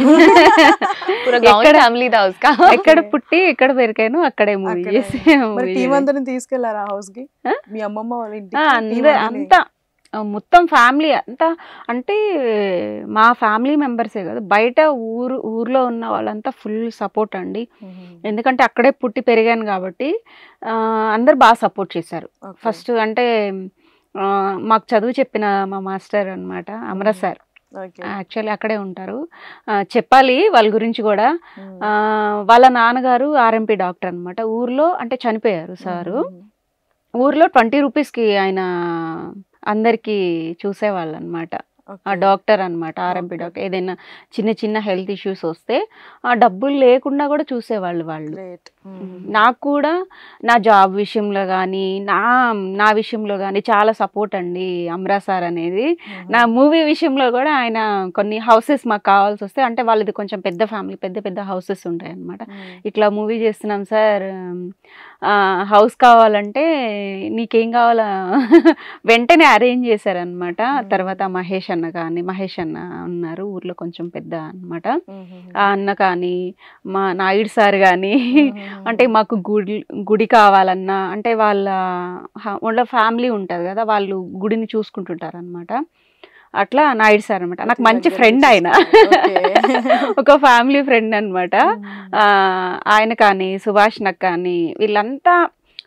ఎక్కడ పుట్టి ఎక్కడ పెరిగాను అక్కడే మూవీ చేసి. టీం అందరిని తీసుకెళ్లారా హౌస్ కి? మీ అమ్మమ్మ వాళ్ళ ఇంటికి అంతా మొత్తం ఫ్యామిలీ అంతా, అంటే మా ఫ్యామిలీ మెంబర్సే కదా, బయట ఊర్లో ఉన్న వాళ్ళంతా ఫుల్ సపోర్ట్ అండి. ఎందుకంటే అక్కడే పుట్టి పెరిగాను కాబట్టి అందరు బాగా సపోర్ట్ చేశారు. ఫస్ట్ అంటే మాకు చదువు చెప్పిన మా మాస్టర్ అనమాట అమరా సార్, యాక్చువల్లీ అక్కడే ఉంటారు. చెప్పాలి వాళ్ళ గురించి కూడా. వాళ్ళ నాన్నగారు ఆర్ఎంపీ డాక్టర్ అనమాట. ఊర్లో అంటే చనిపోయారు సారు. ఊర్లో 20 రూపీస్కి ఆయన అందరికి చూసేవాళ్ళు అనమాట. ఆ డాక్టర్ అనమాట, ఆర్ఎంపీ డాక్టర్. ఏదైనా చిన్న చిన్న హెల్త్ ఇష్యూస్ వస్తే ఆ డబ్బులు లేకుండా కూడా చూసేవాళ్ళు వాళ్ళు. నాకు కూడా నా జాబ్ విషయంలో కానీ నా విషయంలో కానీ చాలా సపోర్ట్ అండి అమరా సార్ అనేది. నా మూవీ విషయంలో కూడా ఆయన కొన్ని హౌసెస్ మాకు కావాల్సి వస్తే, అంటే వాళ్ళది కొంచెం పెద్ద ఫ్యామిలీ, పెద్ద పెద్ద హౌసెస్ ఉంటాయి అనమాట. ఇట్లా మూవీ చేస్తున్నాం సార్, హౌస్ కావాలంటే నీకేం కావాలా వెంటనే అరేంజ్ చేశారనమాట. తర్వాత మహేష్ అన్న ఉన్నారు ఊర్లో, కొంచెం పెద్ద అనమాట. ఆ అన్న కానీ, మా నాయుడు సార్ కానీ, అంటే మాకు గుడి కావాలన్నా అంటే వాళ్ళ ఫ్యామిలీ ఉంటుంది కదా, వాళ్ళు గుడిని చూసుకుంటుంటారు అనమాట. అట్లా నాయుడు సార్ అనమాట నాకు మంచి ఫ్రెండ్ ఆయన. ఒక ఫ్యామిలీ ఫ్రెండ్ అనమాట ఆయన. కానీ సుభాష్ నాకు కానీ వీళ్ళంతా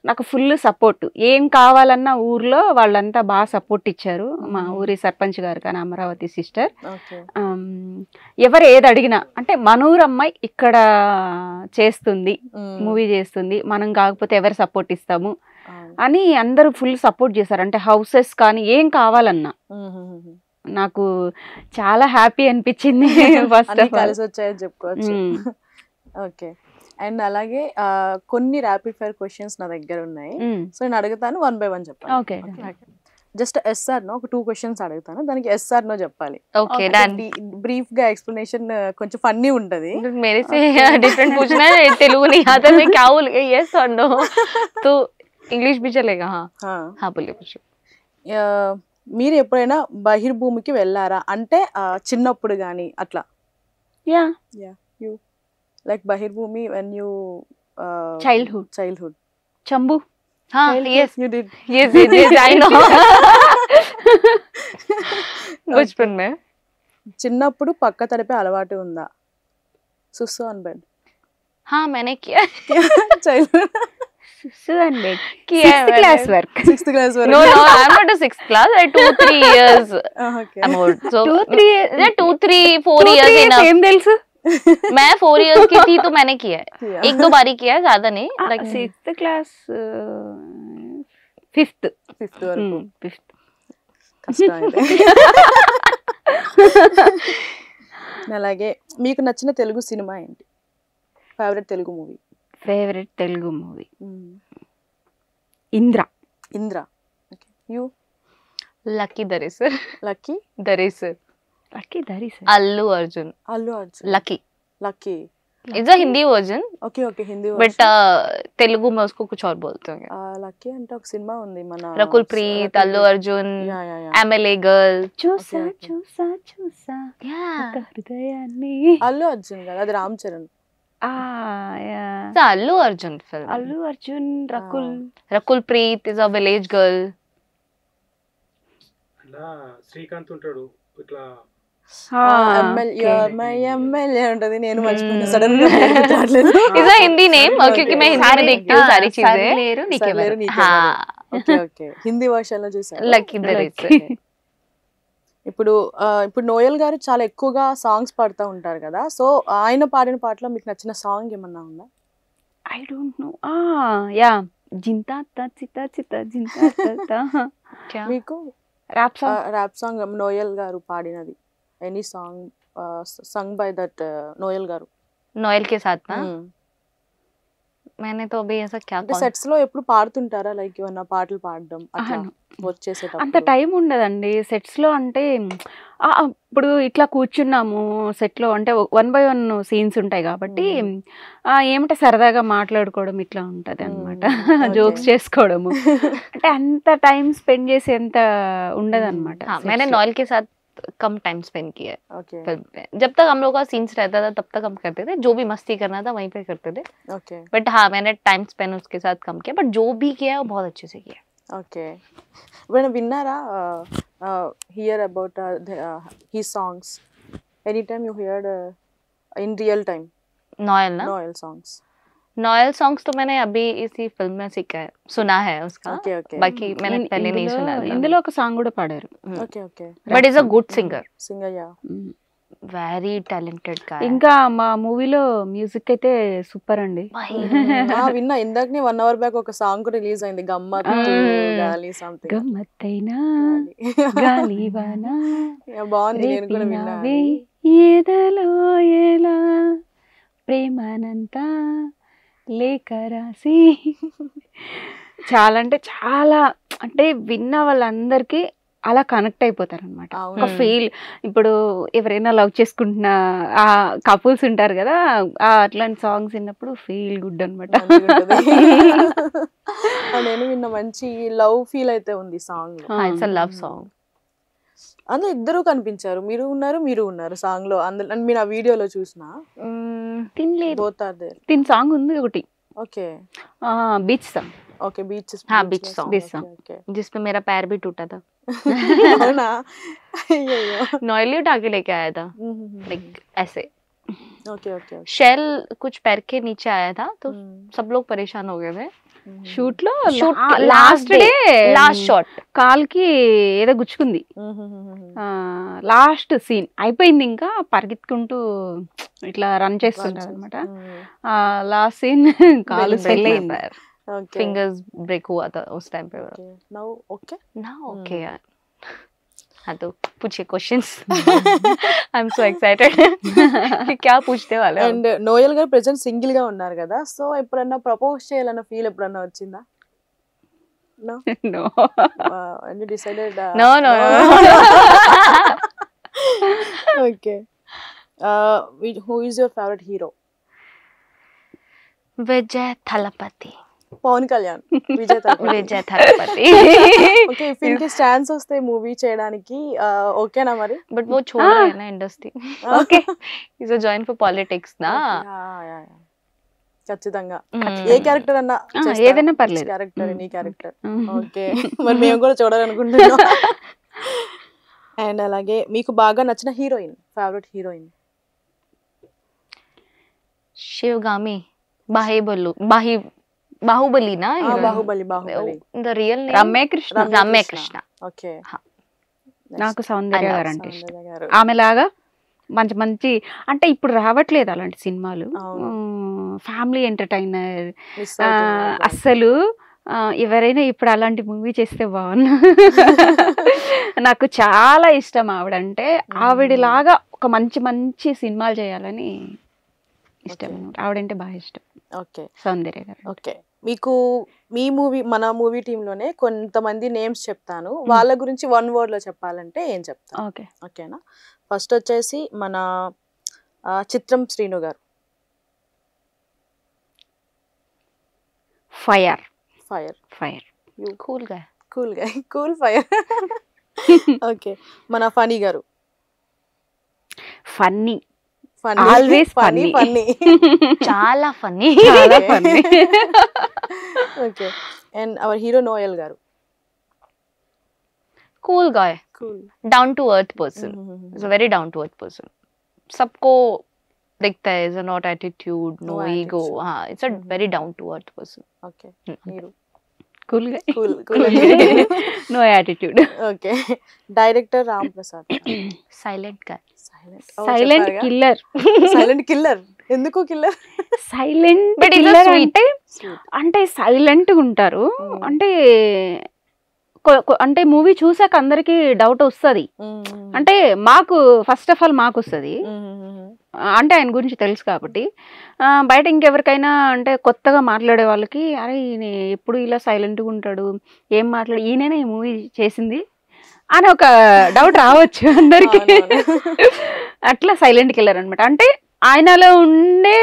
నాకు ఫుల్ సపోర్ట్. ఏం కావాలన్నా ఊర్లో వాళ్ళంతా బాగా సపోర్ట్ ఇచ్చారు. మా ఊరి సర్పంచ్ గారు కానీ అమరావతి సిస్టర్. ఎవరు ఏది అడిగినా అంటే మనూరు అమ్మాయి ఇక్కడ చేస్తుంది, మూవీ చేస్తుంది, మనం కాకపోతే ఎవరు సపోర్ట్ ఇస్తాము అని అందరూ ఫుల్ సపోర్ట్ చేశారు. అంటే హౌసెస్ కానీ ఏం కావాలన్నా నాకు చాలా హ్యాపీ అనిపించింది. ఫస్ట్ కలిసి వచ్చాయని చెప్పుకోవచ్చు. ఓకే. అండ్ అలాగే కొన్ని ర్యాపిడ్ ఫైర్ క్వశ్చన్స్ నా దగ్గర ఉన్నాయి. సో నేను అడుగుతాను, 1 by 1 చెప్పాలి. ఓకే. జస్ట్ ఎస్ఆర్ నో ఒక 2 questions అడుగుతాను, దానికి ఎస్ఆర్ నో చెప్పాలి. ఓకే. బ్రీఫ్ గా ఎక్స్ప్లెనేషన్ కొంచెం ఫన్నీ ఉంటది. मेरे से डिफरेंट पूछना है, तेलुगु नहीं आता, मैं क्या बोल गई यस और नो, तो इंग्लिश भी चलेगा. हाँ हाँ बोलिए पूछो. మీరు ఎప్పుడైనా బహిర్భూమికి వెళ్ళారా అంటే చిన్నప్పుడు గానీ అట్లా? Yeah you like Bahirbhoomi when you childhood చంబు. हाँ yes you did. yes I know. बचपन में చిన్నప్పుడు పక్క తడిపే అలవాటు ఉందా? సుసు ఆన్ బెడ్. हाँ मैंने किया చైల్డ్హుడ్ किया 6th class work. 6th class వరకు. no I am not a 6th class, I 2-3 years okay. about so 2-3 years enough. ఏం తెలుసు? मैं 4 years की थी तो मैंने किया है, 1-2 बारी किया है, ज्यादा नहीं. like 6th class 5th వరకు. 5th. కష్టం అయితే. అలాగే మీకు నచ్చిన తెలుగు సినిమా ఏంటి? Favourite Telugu movie? Favourite Telugu movie Indra. Indra. Okay. You? Lucky the racer. Lucky. The racer. Lucky the racer. Allu Arjun. Allu Arjun. Lucky Lucky. It's a Hindi version okay okay. Hindi but Telugu में उसको कुछ और बोलते होंगे. లక్కీ అంటే ఒక సినిమా ఉంది మన Rakul Preet, Allu Arjun, yeah yeah yeah. MLA girl. చూసా Okay, okay. చూసా చూసా Yeah. ఒక హృదయాన్ని. అల్లు అర్జున్ కదా, అది Ram Charan. It's a Allu Arjun film. Allu Arjun Rakul. Rakul Preet is a village girl. అలా శ్రీకాంత్ ఉంటాడు ఇట్లా ఎమ్మెల్యే ఉంటది. నేను మర్చిపోయినా సడన్ గా రావట్లేదు. It's a Hindi name क्योंकि मैं हिंदी में देखती हूँ सारी चीजें. లేరు సర్లేరు నీకెవరు. నీకెవరు. हाँ ఓకే ఓకే. హిందీ వర్షన్లో చూసాను. लकी दरेसर. ఇప్పుడు నోయల్ గారు చాలా ఎక్కువగా సాంగ్స్ పాడుతూ ఉంటారు కదా, సో ఆయన పాడిన పాటలో మీకు నచ్చిన సాంగ్ ఏమన్నా ఉందా? I don't know. యా జింతా చితా చితా జింతా. क्या? మీకు rap song. Rap song Noel garu పాడినది, any song sung by that Noel garu? Noel के साथ ना मैंने तो अभी ऐसा क्या అంటే సెట్స్ లో ఎప్పుడు పాడుతుంటారా? లైక్ ఏమన్నా పాటలు పాడడం అట్లా వర్క్ అంత చేసేటప్పుడు? టైం ఉండదండి సెట్స్ లో. అంటే ఇప్పుడు ఇట్లా కూర్చున్నాము సెట్ లో అంటే 1 by 1 సీన్స్ ఉంటాయి కాబట్టి ఏమంటే సరదాగా మాట్లాడుకోవడం ఇట్లా ఉంటది అనమాట. జోక్స్ చేసుకోవడము అంటే అంత టైం స్పెండ్ చేసేంత ఉండదు అనమాట. हाँ मैंने नोएल के साथ कम टाइम स्पेंड किया है ఓకే फिल्म में. जब तक हम लोग का सीन्स रहता था तब तक हम करते थे, जो भी मस्ती करना था वहीं पे करते थे. ఓకే बट हाँ मैंने टाइम स्पेंड उसके साथ कम किया, बट जो भी किया है वो बहुत अच्छे से किया. ఓకే. ఇప్పుడు విన్నారా hear about he songs? Any time you heard in real time Noel ना, నోయల్ సాంగ్స్? नोएल सॉन्ग्स तो मैंने अभी इसी फिल्म में सीखा है, सुना है उसका. Okay okay. बाकी मैंने पहले नहीं सुना था. ఇందులో ఒక సాంగ్ కూడా పాడారు. Okay okay. But is a good singer, Singaiah. Very talented guy. ఇంకా మా మూవీలో మ్యూజిక్ అయితే సూపర్ అండి. విన్నా ఇందాకనే 1 hour బ్యాక్ ఒక సాంగ్ రిలీజ్ అయింది, గమ్మత్ గాలి సంథింగ్. గమ్మత్తైనా గాలివానా బాగుంది, నేను కూడా విన్నా. రేపినావే ఏదలో ఎలా ప్రేమనంతా లేఖ రాసి. చాలా అంటే చాలా అంటే విన్న వాళ్ళందరికీ అలా కనెక్ట్ అయిపోతారు అనమాట. అవును. ఒక ఫీల్. ఇప్పుడు ఎవరైనా లవ్ చేసుకుంటున్న ఆ కపుల్స్ ఉంటారు కదా, అట్లాంటి సాంగ్స్ విన్నప్పుడు ఫీల్ గుడ్ అనమాట. నేను విన్న మంచి లవ్ ఫీల్ అయితే ఉంది సాంగ్ లో. It's a love song. అందులో ఇద్దరు కనిపించారు, మీరు ఉన్నారు సాంగ్ లో. అందులో నేను ఆ వీడియోలో చూసిన తినలేదు. Both are there. తిన్ సాంగ్ ఉంది ఒకటి okay beach song. Okay beach हाँ, beach song. Beach song. Okay जिसपे मेरा पैर भी टूटा था. అవునా అయ్యయ్యో नॉयली उठा के लेके आया था, लाइक ऐसे. ఓకే ఓకే शेल कुछ पैर के नीचे आया था, तो सब लोग परेशान हो गए थे. షూట్ లో Shoot last day, day Last shot. కాల్కి ఏదో గుచ్చుకుంది. లాస్ట్ సీన్ అయిపోయింది, ఇంకా పరిగెత్తుకుంటూ ఇట్లా రన్ చేస్తుంటారు అనమాట. లాస్ట్ సీన్ కాలు Break స్వెల్ my అయింది. ఓకే Fingers break हुआ था उस टाइम पे. నౌ ఓకే ना ओके यार. हाँ तो पूछिए questions. I am so excited कि क्या पूछने वाले हो. అండ్ నోయల్ గారు ప్రెసెంట్ సింగిల్ గా ఉన్నారు కదా, సో ఎప్పుడన్నా ప్రపోజ్ చేయాలన్న ఫీల్ ఎప్పుడన్నా వచ్చిందా? No No. And you decided No, no, no. Okay who is your favourite hero? Vijay Thalapathy. Pawan Kalyan, Vijay Thalapathy. Vijay Thalapathy. Okay if in case chance వస్తే మూవీ చేయడానికి ఓకేనా మరి? बट वो छोड़ रहे हैं ना industry. Okay. Is a join for politics ना. ఖచ్చితంగా Mm. ఏ క్యారెక్టర్ అన్నా ఏదైనా పర్లేదు. క్యారెక్టర్ నీ క్యారెక్టర్ ఓకే మరి మేము కూడా చూడాలనుకుంటున్నాం. అండ్ అలాగే మీకు బాగా నచ్చిన heroine, favourite heroine? Shivagami. Baahubali ना. Baahubali Baahubali. The real name Ramya Krishna. Ramya Krishna. Okay हाँ. నాకు సౌందర్య I love గారు అంటే ఇష్టం. సౌందర్య గారు. ఆమెలాగా మంచి మంచి అంటే ఇప్పుడు రావట్లేదు అలాంటి సినిమాలు. అవును. ఫ్యామిలీ ఎంటర్టైనర్ Miss అవుతున్నారు. అస్సలు ఎవరైనా ఇప్పుడు అలాంటి మూవీ చేస్తే బాగున్నా. నాకు చాలా ఇష్టం ఆవిడంటే. ఆవిడలాగా ఒక మంచి మంచి సినిమాలు చేయాలని ఇష్టం. ఆవిడంటే బాగా ఇష్టం, ఓకే సౌందర్య గారు. ఓకే మీకు మీ మూవీ మన మూవీ టీంలోనే కొంతమంది నేమ్స్ చెప్తాను, వాళ్ళ గురించి వన్ వర్డ్ లో చెప్పాలంటే ఏం చెప్తాను? ఓకే. ఓకేనా? ఫస్ట్ వచ్చేసి మన Chitram Srinu garu. Fire. Fire. Fire. Cool guy. Cool గా కూల్ ఫైర్. ఓకే మన Phani garu. Funny. Funny Always funny funny. Funny. చాలా ఫన్నీ. చాలా funny. Okay and our hero Noel garu. Cool guy. Cool. Down to earth person. Is a very down to earth person. सबको दिखता है, is a not attitude, No no ego. attitude. हाँ, it's a very down to earth person. Okay మీరు cool గా. Cool cool. No attitude. Okay director Ram Prasad. Silent guy. Silent killer. Silent killer. ఎందుకు killer? Silent But he's a killer sweet. అంటే silent గా ఉంటారు. అంటే అంటే movie చూసాక అందరికి డౌట్ వస్తుంది. అంటే మాకు ఫస్ట్ ఆఫ్ ఆల్ మాకు వస్తుంది, అంటే ఆయన గురించి తెలుసు కాబట్టి. బయట ఇంకెవరికైనా అంటే కొత్తగా మాట్లాడే వాళ్ళకి అరే ఈయన ఎప్పుడు ఇలా సైలెంట్గా ఉంటాడు, ఏం మాట్లాడు, ఈయననే ఈ మూవీ చేసింది అని ఒక డౌట్ రావచ్చు అందరికి. అట్లా సైలెంట్ కిల్లర్ అనమాట. అంటే ఆయనలో ఉండే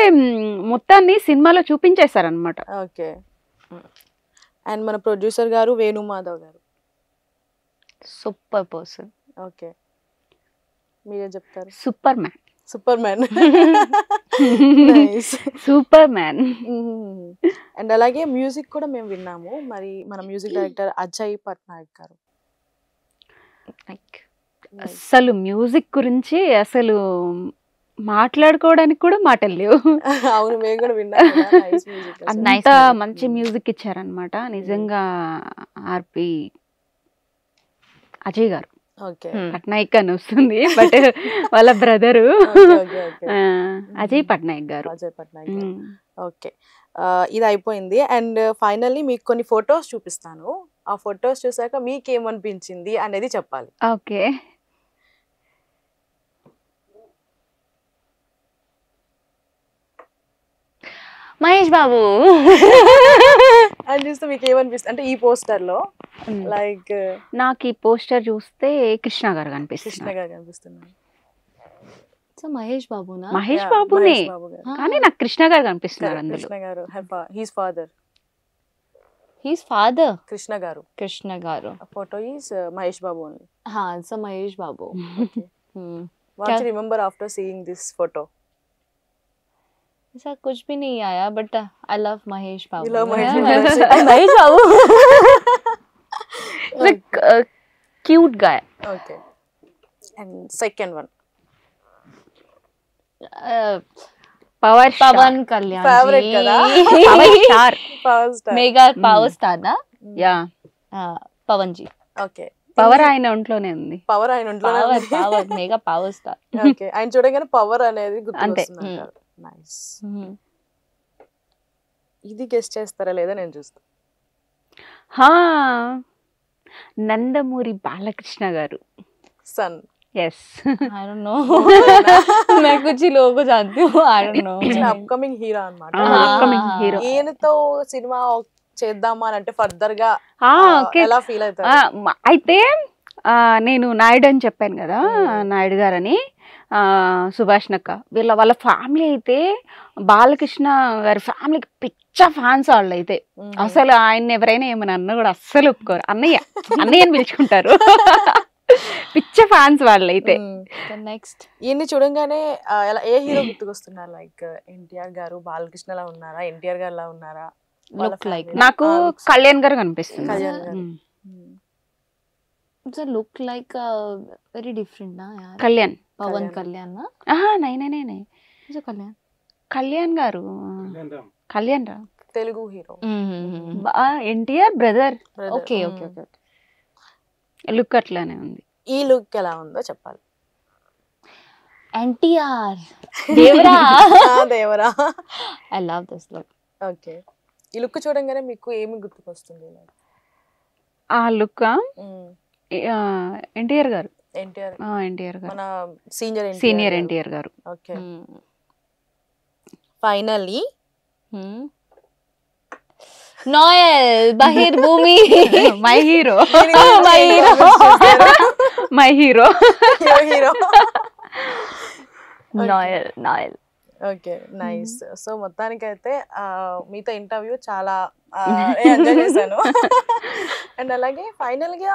మొత్తాన్ని సినిమాలో చూపించేశారనమాట. ఓకే అండ్ మన ప్రొడ్యూసర్ గారు వేణుమాధవ్ గారు. Super person. ఓకే మీరేం చెప్తారు? Super man. Super man. Super man. And అలాగే మ్యూజిక్ కూడా మేము విన్నాము, మరి మన మ్యూజిక్ డైరెక్టర్ అజయ్ పట్నాయక్ గారు. लाइक అసలు మ్యూజిక్ గురించి అసలు మాట్లాడుకోవడానికి కూడా మాటలు లేవు. అవును మేము కూడా విన్నాము కదా, nice music అసలు. అంత music. మంచి మ్యూజిక్ ఇచ్చారనమాట నిజంగా. ఆర్పి అజయ్ గారు ఓకే పట్నాయక్ అని వస్తుంది, బట్ వాళ్ళ brother okay okay okay Ajay Patnaik గారు. అజయ్ పట్నాయక్ గారు. ఓకే ఇది అయిపోయింది. అండ్ ఫైనల్లీ మీకు కొన్ని ఫొటోస్ చూపిస్తాను, ఆ ఫొటోస్ చూసాక మీకు ఏమనిపించింది అనేది చెప్పాలి. ఓకే. మహేష్ బాబు. అని చూస్తే మీకు ఏమనిపిస్తుంది అంటే ఈ పోస్టర్ లో లైక్ నాకు ఈ పోస్టర్ చూస్తే కృష్ణ గారు కృష్ణ కనిపిస్తున్నారు. గారు కనిపిస్తున్నారు. సో మహేష్ బాబు నా. మహేష్ Yeah, బాబునే, మహేష్ బాబు గారు. కానీ నాకు కృష్ణ గారు కనిపిస్తున్నారు అందులో. కృష్ణ గారు he's father. He's father. Krishna గారు. కృష్ణ గారు. Photo is Mahesh Babu only. हाँ, so Mahesh Babu. What you remember after seeing this photo? ऐसा कुछ भी नहीं आया, but I love Mahesh Babu. You love Mahesh Yeah, Babu. Mahesh Babu. Like cute guy. Okay. And second one. Power Pawan Kalyan Favorite जी. కదా? Power star Power star. Mega power star ना. Yeah पवन जी. Okay. Power ఆయన ఒంట్లోనే ఉంది. Power ఆయన ఉంటున్నారు. Power power mega power star. Okay, ఆయన చూడగానే power అనేది అంతే. గుర్తుకొస్తుంది. నైస్. ఇది గెస్ట్ చేస్తారా లేదా నేను చూస్తా. హా Nandamuri Balakrishna garu. Son. Yes I don't know. मैं कुछ ही लोगों को जानती हूँ. I don't know. Upcoming hero అన్నమాట. Upcoming hero. ఈయనతో సినిమా చేద్దామా అని అంటే ఫర్దర్ గా ఓకే. ఎలా ఫీల్ అవుతారు? అయితే నేను నాయుడు అని చెప్పాను కదా, నాయుడు గారని, సుభాష్ నక్క వాళ్ళ ఫ్యామిలీ అయితే బాలకృష్ణ గారి ఫ్యామిలీకి పిచ్చ ఫ్యాన్స్ వాళ్ళు అయితే. అసలు ఆయన ఎవరైనా ఏమని అన్న కూడా అస్సలు ఒప్పుకోరు. అన్నయ్య అన్నయ్య అని పిలుచుకుంటారు. పిచ్చ ఫ్యాన్స్ వాళ్ళైతే. నెక్స్ట్ ఇవన్నీ చూడంగానే ఏ హీరో గుర్తుకొస్తున్నారు? లైక్ ఎన్టీఆర్ గారు బాలకృష్ణలా ఉన్నారా, ఎన్టీఆర్ గారు లా ఉన్నారా? Look like. నాకు కళ్యాణ్ గారు కనిపిస్తుంది. కళ్యాణ్ గారు. It's a look like very different ना यार. కళ్యాణ్ पवन कल्याण ना. నై जो कल्याण. కళ్యాణ్ గారు, కళ్యాణ్ రా, Telugu hero. NTR brother. Okay, okay, okay. Look అట్లానే ఉంది. ఈ లుక్ ఎలా ఉందో చెప్పాలి. NTR. Devara. Devara. I love this look. Okay, ఈ లుక్ చూడంగానే మీకు ఏమి గుర్తుకొస్తుంది? ఆ లుక్ ఎన్టీఆర్ గారు. ఎన్టీఆర్. ఎన్టీఆర్ గారు, మన సీనియర్ సీనియర్ ఎన్టీఆర్ గారు. Okay, finally Noel Bahirbomi. My hero. My hero. My hero. Hero. Noel. Okay, nice. So మొత్తానికైతే మీతో ఇంటర్వ్యూ చాలా ఎంజాయ్ చేశాను. అండ్ అలాగే ఫైనల్ గా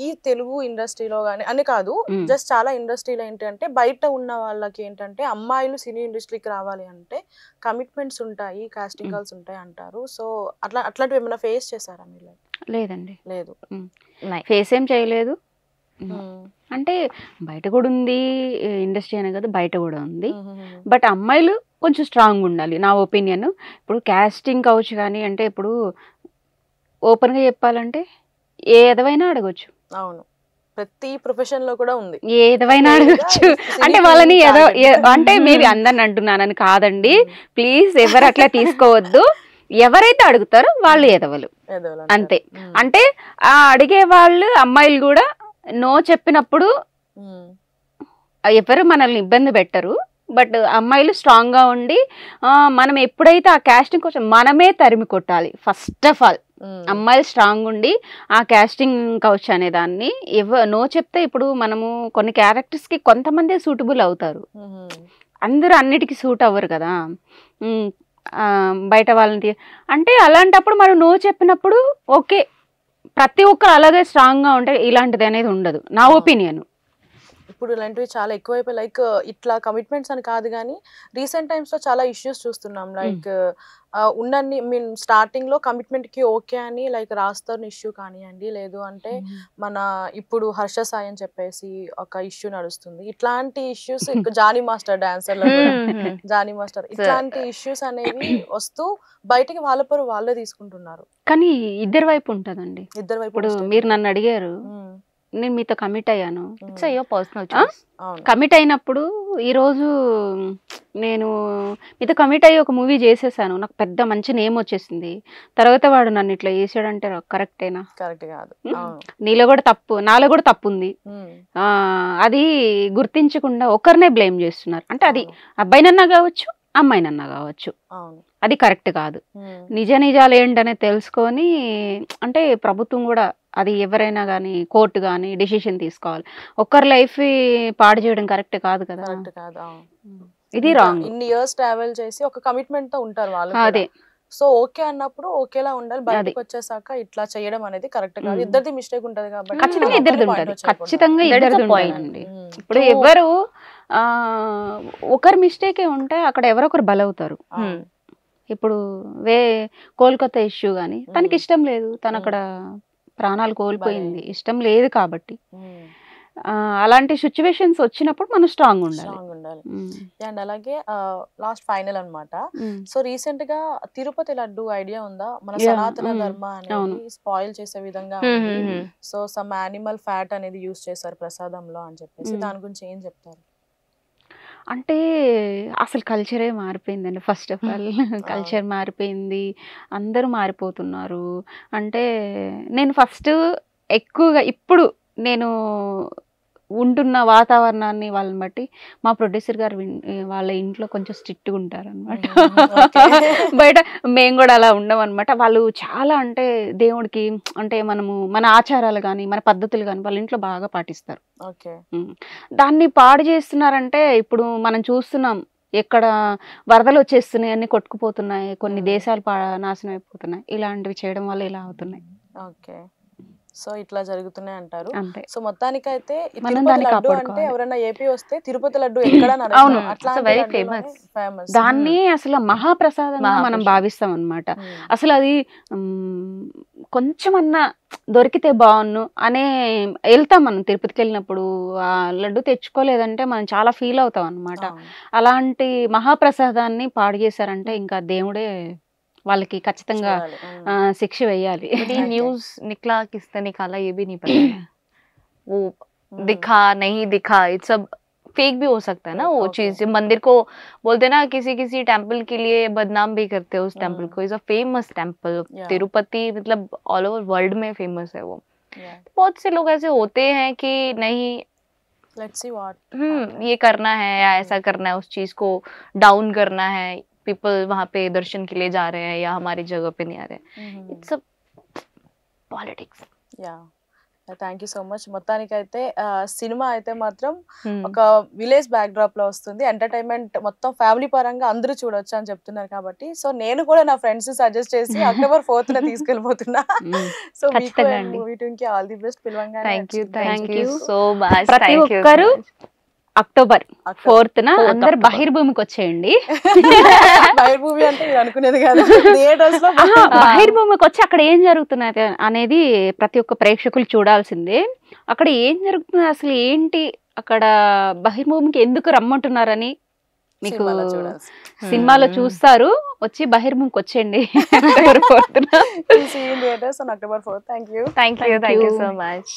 ఈ తెలుగు ఇండస్ట్రీలో కానీ అని కాదు, జస్ట్ చాలా ఇండస్ట్రీలో ఏంటంటే బయట ఉన్న వాళ్ళకి ఏంటంటే అమ్మాయిలు సినీ ఇండస్ట్రీకి రావాలి అంటే కమిట్మెంట్స్ ఉంటాయి, కాస్టింగ్ కాల్స్ ఉంటాయి అంటారు. సో అట్లాంటివి ఏమైనా ఫేస్ చేశారా మీరు? లేదండి, లేదు. ఫేస్ ఏం చేయలేదు. అంటే బయట కూడా ఉంది, ఇండస్ట్రీ అనే కదా, బయట కూడా ఉంది. బట్ అమ్మాయిలు కొంచెం స్ట్రాంగ్ ఉండాలి నా ఒపీనియన్. ఇప్పుడు క్యాస్టింగ్ కౌచ్ కానీ అంటే ఇప్పుడు ఓపెన్గా చెప్పాలంటే ఏదైనా అడగొచ్చు. అవును, ప్రతి ప్రొఫెషన్ లో కూడా ఉంది, ఏదైనా అడగొచ్చు. అంటే వాళ్ళని ఏదో అంటే మేబీ అందరిని అంటున్నానని కాదండి, ప్లీజ్ ఎవరు అట్లా తీసుకోవద్దు. ఎవరైతే అడుగుతారో వాళ్ళు ఎదవలు అంతే. అంటే ఆ అడిగే వాళ్ళు అమ్మాయిలు కూడా నో చెప్పినప్పుడు ఎవరు మనల్ని ఇబ్బంది పెట్టరు. బట్ అమ్మాయిలు స్ట్రాంగ్ గా ఉండి మనం ఎప్పుడైతే ఆ కాస్టింగ్ కోసం మనమే తరిమి కొట్టాలి. ఫస్ట్ ఆఫ్ ఆల్ అమ్మాయిలు స్ట్రాంగ్ ఉండి ఆ కాస్టింగ్ కౌచ్ అనే దాన్ని నో చెప్తే, ఇప్పుడు మనము కొన్ని క్యారెక్టర్స్ కి కొంతమంది సూటబుల్ అవుతారు, అందరూ అన్నిటికీ సూట్ అవ్వరు కదా బయట వాళ్ళని. అంటే అలాంటప్పుడు మనం నో చెప్పినప్పుడు ఓకే, ప్రతి ఒక్కరు అలాగే స్ట్రాంగ్ గా ఉంటే ఇలాంటిది అనేది ఉండదు నా ఒపీనియన్. ఇప్పుడు ఇలాంటివి చాలా ఎక్కువైపోయి, లైక్ ఇట్లా కమిట్మెంట్స్ అని కాదు కానీ రీసెంట్ టైమ్స్ లో చాలా ఇష్యూస్ చూస్తున్నాం. లైక్ ఉన్నన్ని మీన్ స్టార్టింగ్ లో కమిట్మెంట్ కి ఓకే అని లైక్ రాస్తారు ఇష్యూ కానివ్వండి, లేదు అంటే మన ఇప్పుడు హర్ష సాయి అని చెప్పేసి ఒక ఇష్యూ నడుస్తుంది. ఇట్లాంటి issues Jani master dancer Jani master ఇట్లాంటి ఇష్యూస్ అనేవి వస్తూ బయటికి వాళ్ళ పరు వాళ్ళే తీసుకుంటున్నారు. కానీ ఇద్దరు వైపు ఉంటదండి. ఇద్దరు వైపు. ఇప్పుడు మీరు నన్ను అడిగారు, నేను మీతో కమిట్ అయ్యాను. It's your personal choice. Commit అయినప్పుడు ఈరోజు నేను మీతో కమిట్ అయ్యి ఒక మూవీ చేసేసాను, నాకు పెద్ద మంచి నేమ్ వచ్చేసింది. తర్వాత వాడు నన్ను ఇట్లా చేసాడంటే కరెక్టేనా? కరెక్ట్ కాదు. నీలో కూడా తప్పు, నాలో కూడా తప్పు ఉంది. అది గుర్తించకుండా ఒకరినే బ్లేమ్ చేస్తున్నారు. అంటే అది అబ్బాయినన్నా కావచ్చు, అమ్మాయినన్నా కావచ్చు, అది కరెక్ట్ కాదు. నిజ నిజాలు ఏంటనే తెలుసుకొని, అంటే ప్రభుత్వం కూడా అది ఎవరైనా కానీ కోర్టు కానీ డెసిషన్ తీసుకోవాలి. ఒక్కరి లైఫ్ పాడు చేయడం కరెక్ట్ కాదు కదా. ఇది రాంగ్. ఇన్ని ఇయర్స్ ట్రావెల్ చేసి ఒక కమిట్మెంట్ తో ఉంటారు వాళ్ళు. అదే. సో ఓకే అన్నప్పుడు ఓకేలా ఉండాలి, బయటకు వచ్చేసాక ఇట్లా చేయడం అనేది కరెక్ట్ కాదు. ఇద్దరిది మిస్టేక్ ఉంటది కాబట్టి ఖచ్చితంగా ఇద్దరిది ఉంటది. ఖచ్చితంగా ఇద్దరిది ఉంటదండి. ఇప్పుడు ఎవరు ఒకరి మిస్టేకే ఉంటే అక్కడ ఎవరొకరు బలవుతారు. ఇప్పుడు కోల్కతా ఇష్యూ కానీ తనకి ఇష్టం లేదు, తను అక్కడ ప్రాణాలు కోల్పోయింది, ఇష్టం లేదు కాబట్టి. అలాంటి సిచ్యువేషన్స్ వచ్చినప్పుడు మనం స్ట్రాంగ్ ఉండాలి. అండ్ అలాగే లాస్ట్ ఫైనల్ అన్నమాట. సో రీసెంట్ గా తిరుపతి లడ్డు ఐడియా ఉందా? మన సనాతన ధర్మ అనేది స్పాయిల్ చేసే విధంగా ఉంది. సో సమ్ యానిమల్ ఫ్యాట్ అనేది యూస్ చేశారు ప్రసాదంలో అని చెప్పేసి, దాని గురించి ఏం చెప్తారు? అంటే అసలు కల్చరే మారిపోయిందండి. ఫస్ట్ ఆఫ్ ఆల్ కల్చర్ మారిపోయింది, అందరూ మారిపోతున్నారు. అంటే నేను ఫస్ట్ ఎక్కువగా ఇప్పుడు నేను ఉంటున్న వాతావరణాన్ని వాళ్ళని బట్టి మా ప్రొడ్యూసర్ గారు వాళ్ళ ఇంట్లో కొంచెం స్ట్రిక్ట్గా ఉంటారు అనమాట. బయట మేము కూడా అలా ఉండం అనమాట. వాళ్ళు చాలా అంటే దేవుడికి అంటే మనము మన ఆచారాలు కానీ మన పద్ధతులు కానీ వాళ్ళ ఇంట్లో బాగా పాటిస్తారు. దాన్ని పాడు చేస్తున్నారంటే ఇప్పుడు మనం చూస్తున్నాం, ఎక్కడ వరదలు వచ్చేస్తున్నాయి, అన్ని కొట్టుకుపోతున్నాయి, కొన్ని దేశాలు నాశనం అయిపోతున్నాయి. ఇలాంటివి చేయడం వల్ల ఇలా అవుతున్నాయి. సో ఇట్లా జరుగుతున్నాయి అంటారు. అంతే. సో మొత్తానికైతే తిరుపతి లడ్డు అంటే ఎవరైనా ఏపీ వస్తే తిరుపతి లడ్డు ఎక్కడ ఫేమస్. దాన్ని అసలు మహాప్రసాదంగా మనం భావిస్తాం అన్నమాట. అసలు అది కొంచెమన్నా దొరికితే బాగున్ను అనే వెళ్తాం మనం. తిరుపతికి వెళ్ళినప్పుడు ఆ లడ్డు తెచ్చుకోలేదంటే మనం చాలా ఫీల్ అవుతాం అన్నమాట. అలాంటి మహాప్రసాదాన్ని పాడు చేశారంటే ఇంకా దేవుడే వాళ్ళకి ఖచ్చితంగా శిక్ష వేయాలి. न्यूज निकला किसने निकाला ये भी नहीं पता है, वो दिखा नहीं दिखा, ये सब फेक भी हो सकता है ना. वो चीज मंदिर को बोलते ना, किसी किसी टेम्पल के लिए बदनाम भी करते हैं उस टेम्पल को. Is a famous temple. Tirupati मतलब ऑल ओवर वर्ल्ड में फेमस है वो. बहुत से लोग ऐसे होते हैं कि नहीं लेट्स सी व्हाट ये करना है या ऐसा करना है, उस चीज को डाउन करना है. पीपल वहाँ पे दर्शन के लिए जा रहे हैं या हमारी जगह पे नहीं आ रहे. It's a politics. Thank you so much. మొత్తానికి అయితే సినిమా అయితే మాత్రం ఒక విలేజ్ బ్యాక్ డ్రాప్ లో వస్తుంది. ఎంటర్టైన్మెంట్ మొత్తం ఫ్యామిలీ పరంగా అందరూ చూడొచ్చు అని చెప్తున్నారు కాబట్టి, సో నేను కూడా నా ఫ్రెండ్స్ సజెస్ట్ చేసి October 4th తీసుకెళ్ళిపోతున్నా. సో మీకు మూవీ టీమ్ కి ఆల్ ది బెస్ట్. పిలవంగా థ్యాంక్ యూ సో మచ్. ప్రతి ఒక్కరు October 4th అందరు బహిర్భూమికి వచ్చేయండి. బహిర్భూమి అంటే అనుకునేది కాదు, థియేటర్స్ లో బహిర్భూమికి వచ్చి అక్కడ ఏం జరుగుతున్నది అనేది ప్రతి ఒక్క ప్రేక్షకులు చూడాల్సిందే. అక్కడ ఏం జరుగుతుంది, అసలు ఏంటి, అక్కడ బహిర్భూమికి ఎందుకు రమ్మంటున్నారని మీకు సినిమాలో చూస్తారు. వచ్చి బహిర్భూమికి వచ్చేయండి. See you in theaters on October 4th. Thank you. Thank you so much.